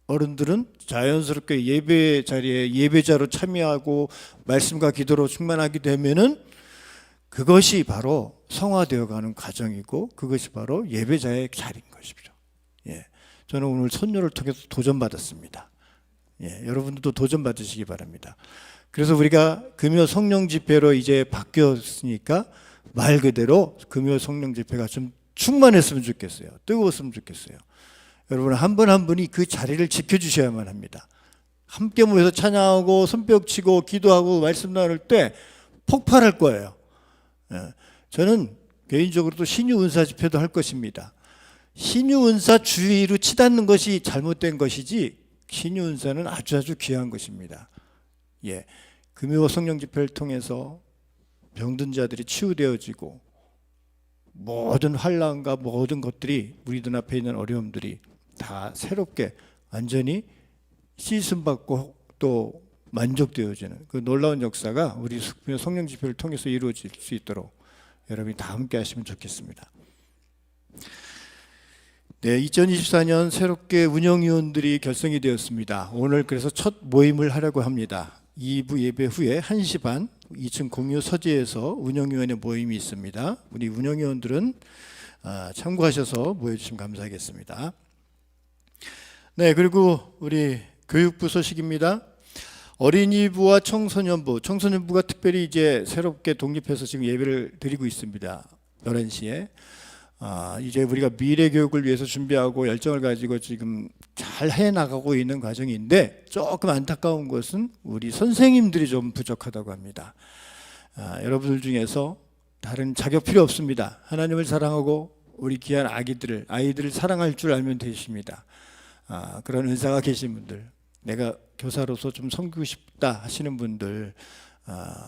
어른들은 자연스럽게 예배 자리에 예배자로 참여하고 말씀과 기도로 충만하게 되면은 그것이 바로 성화되어가는 과정이고 그것이 바로 예배자의 자리인 것이죠. 예, 저는 오늘 손녀를 통해서 도전받았습니다. 예, 여러분들도 도전받으시기 바랍니다. 그래서 우리가 금요 성령 집회로 이제 바뀌었으니까 말 그대로 금요 성령 집회가 좀 충만했으면 좋겠어요. 뜨거웠으면 좋겠어요. 여러분 한 분 한 분이 그 자리를 지켜주셔야만 합니다. 함께 모여서 찬양하고 손뼉 치고 기도하고 말씀 나눌 때 폭발할 거예요. 예, 저는 개인적으로도 신유 은사 집회도 할 것입니다. 신유 은사 주위로 치닫는 것이 잘못된 것이지 신유 은사는 아주 귀한 것입니다. 예, 금요 성령 집회를 통해서 병든 자들이 치유되어지고 모든 환난과 모든 것들이 우리 눈앞에 있는 어려움들이 다 새롭게 완전히 씻음받고 또 만족되어지는 그 놀라운 역사가 우리 성령 집회를 통해서 이루어질 수 있도록 여러분이 다 함께 하시면 좋겠습니다. 네, 2024년 새롭게 운영위원들이 결성이 되었습니다. 오늘 그래서 첫 모임을 하려고 합니다. 2부 예배 후에 1시 반 2층 공유 서재에서 운영위원회 모임이 있습니다. 우리 운영위원들은 참고하셔서 모여주시면 감사하겠습니다. 네, 그리고 우리 교육부 소식입니다. 어린이부와 청소년부가 특별히 이제 새롭게 독립해서 지금 예배를 드리고 있습니다. 11시에. 이제 우리가 미래 교육을 위해서 준비하고 열정을 가지고 지금 잘 해나가고 있는 과정인데 조금 안타까운 것은 우리 선생님들이 좀 부족하다고 합니다. 여러분들 중에서 다른 자격 필요 없습니다. 하나님을 사랑하고 우리 귀한 아이들을 사랑할 줄 알면 되십니다. 그런 은사가 계신 분들, 내가 교사로서 좀 섬기고 싶다 하시는 분들,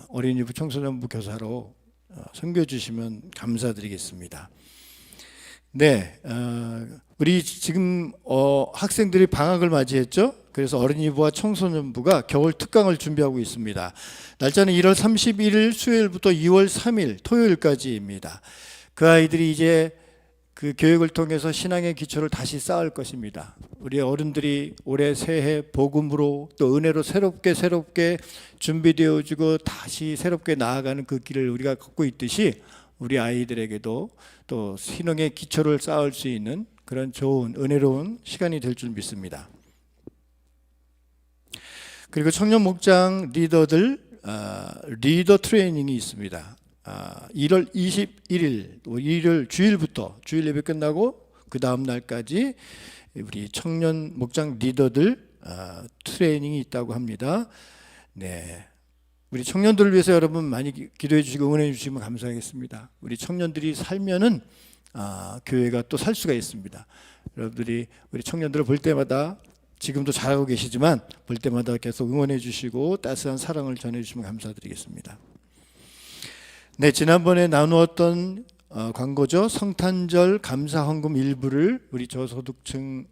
어린이부 청소년부 교사로 섬겨주시면 감사드리겠습니다. 네, 우리 지금 학생들이 방학을 맞이했죠. 그래서 어린이부와 청소년부가 겨울 특강을 준비하고 있습니다. 날짜는 1월 31일 수요일부터 2월 3일 토요일까지입니다. 그 아이들이 이제 그 교육을 통해서 신앙의 기초를 다시 쌓을 것입니다. 우리 어른들이 올해 새해 복음으로 또 은혜로 새롭게 준비되어지고 다시 새롭게 나아가는 그 길을 우리가 걷고 있듯이 우리 아이들에게도 또 신앙의 기초를 쌓을 수 있는 그런 좋은 은혜로운 시간이 될 줄 믿습니다. 그리고 청년 목장 리더들 리더 트레이닝이 있습니다. 1월 21일 일요일 주일부터 주일 예배 끝나고 그 다음 날까지 우리 청년 목장 리더들 트레이닝이 있다고 합니다. 네, 우리 청년들을 위해서 여러분 많이 기도해 주시고 응원해 주시면 감사하겠습니다. 우리 청년들이 살면은 교회가 또 살 수가 있습니다. 여러분들이 우리 청년들을 볼 때마다 지금도 잘하고 계시지만 볼 때마다 계속 응원해 주시고 따스한 사랑을 전해 주시면 감사드리겠습니다. 네, 지난번에 나누었던 광고죠. 성탄절 감사 헌금 일부를 우리 저소득층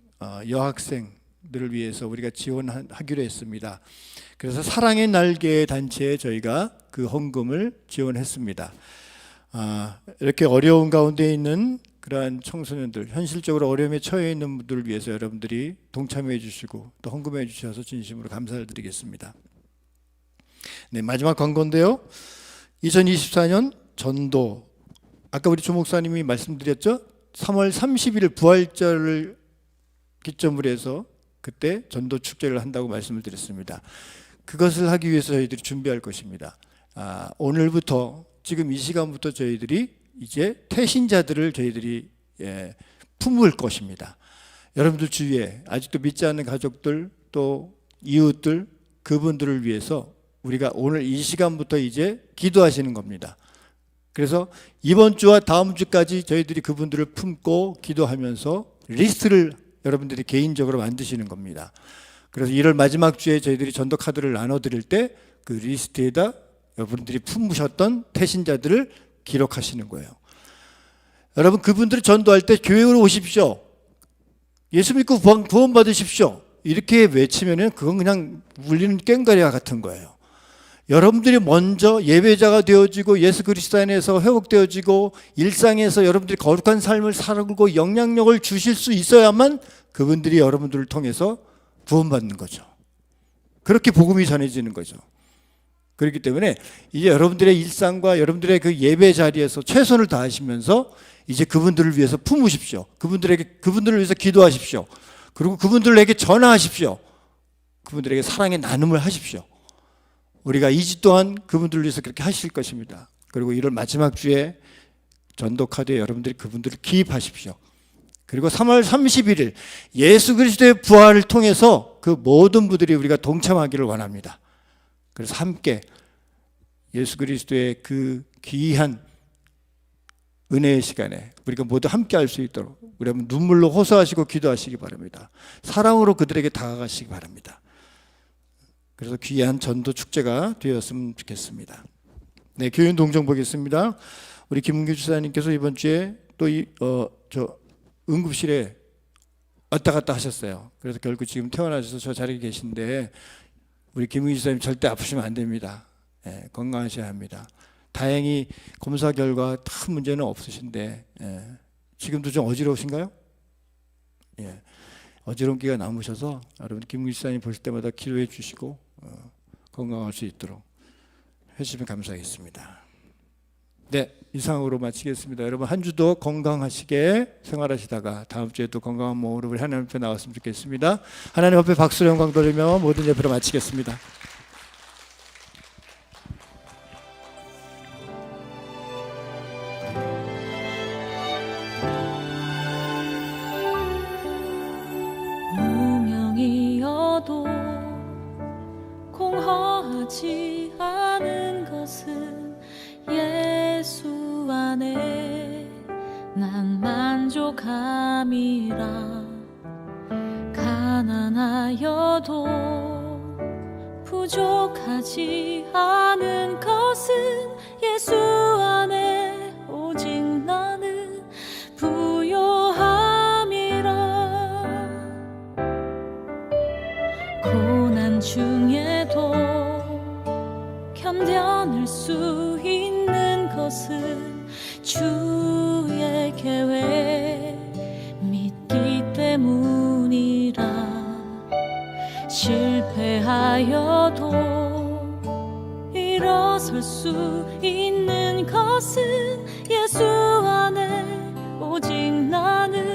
여학생들을 위해서 우리가 지원하기로 했습니다. 그래서 사랑의 날개 단체에 저희가 그 헌금을 지원했습니다. 이렇게 어려운 가운데 있는 그러한 청소년들, 현실적으로 어려움에 처해 있는 분들을 위해서 여러분들이 동참해 주시고 또 헌금해 주셔서 진심으로 감사를 드리겠습니다. 네, 마지막 광고인데요. 2024년 전도, 아까 우리 조 목사님이 말씀드렸죠. 3월 30일 부활절을 기점으로 해서 그때 전도 축제를 한다고 말씀을 드렸습니다. 그것을 하기 위해서 저희들이 준비할 것입니다. 오늘부터 지금 이 시간부터 저희들이 이제 태신자들을 저희들이 품을 것입니다. 여러분들 주위에 아직도 믿지 않는 가족들 또 이웃들 그분들을 위해서 우리가 오늘 이 시간부터 이제 기도하시는 겁니다. 그래서 이번 주와 다음 주까지 저희들이 그분들을 품고 기도하면서 리스트를 여러분들이 개인적으로 만드시는 겁니다. 그래서 1월 마지막 주에 저희들이 전도 카드를 나눠드릴 때 그 리스트에다 여러분들이 품으셨던 태신자들을 기록하시는 거예요. 여러분 그분들이 전도할 때 교회로 오십시오. 예수 믿고 구원 받으십시오. 이렇게 외치면은 그건 그냥 울리는 꽹과리와 같은 거예요. 여러분들이 먼저 예배자가 되어지고 예수 그리스도 안에서 회복되어지고 일상에서 여러분들이 거룩한 삶을 살고 영향력을 주실 수 있어야만 그분들이 여러분들을 통해서 구원받는 거죠. 그렇게 복음이 전해지는 거죠. 그렇기 때문에 이제 여러분들의 일상과 여러분들의 그 예배 자리에서 최선을 다하시면서 이제 그분들을 위해서 품으십시오. 그분들을 위해서 기도하십시오. 그리고 그분들에게 전화하십시오. 그분들에게 사랑의 나눔을 하십시오. 우리가 2주 동안 그분들을 위해서 그렇게 하실 것입니다. 그리고 1월 마지막 주에 전도 카드에 여러분들이 그분들을 기입하십시오. 그리고 3월 31일 예수 그리스도의 부활을 통해서 그 모든 분들이 우리가 동참하기를 원합니다. 그래서 함께 예수 그리스도의 그 귀한 은혜의 시간에 우리가 모두 함께 할 수 있도록 우리 한번 눈물로 호소하시고 기도하시기 바랍니다. 사랑으로 그들에게 다가가시기 바랍니다. 그래서 귀한 전도 축제가 되었으면 좋겠습니다. 네, 교인 동정 보겠습니다. 우리 김은규 주사님께서 이번 주에 또 응급실에 왔다 갔다 하셨어요. 그래서 결국 지금 퇴원하셔서 저 자리에 계신데 우리 김은규 주사님 절대 아프시면 안 됩니다. 예, 건강하셔야 합니다. 다행히 검사 결과 큰 문제는 없으신데 지금도 좀 어지러우신가요? 예, 어지러움기가 남으셔서 여러분 김은규 주사님 보실 때마다 기도해 주시고 건강할 수 있도록 해주시면 감사하겠습니다. 네, 이상으로 마치겠습니다. 여러분 한 주도 건강하시게 생활하시다가 다음 주에 또 건강한 몸으로 우리 하나님 앞에 나왔으면 좋겠습니다. 하나님 앞에 박수로 영광 돌리며 모든 예배를 마치겠습니다. 무명이어도 공허하지 않은 것은 예수 안에 난 만족함이라. 가난하여도 부족하지 않은 것은 예수 안에 오직 나는 부요함이라. 고난 중에도 견뎌낼 수 있는 것은 주의 계획 믿기 때문이라. 실패하여도 일어설 수 있는 것은 예수 안에 오직 나는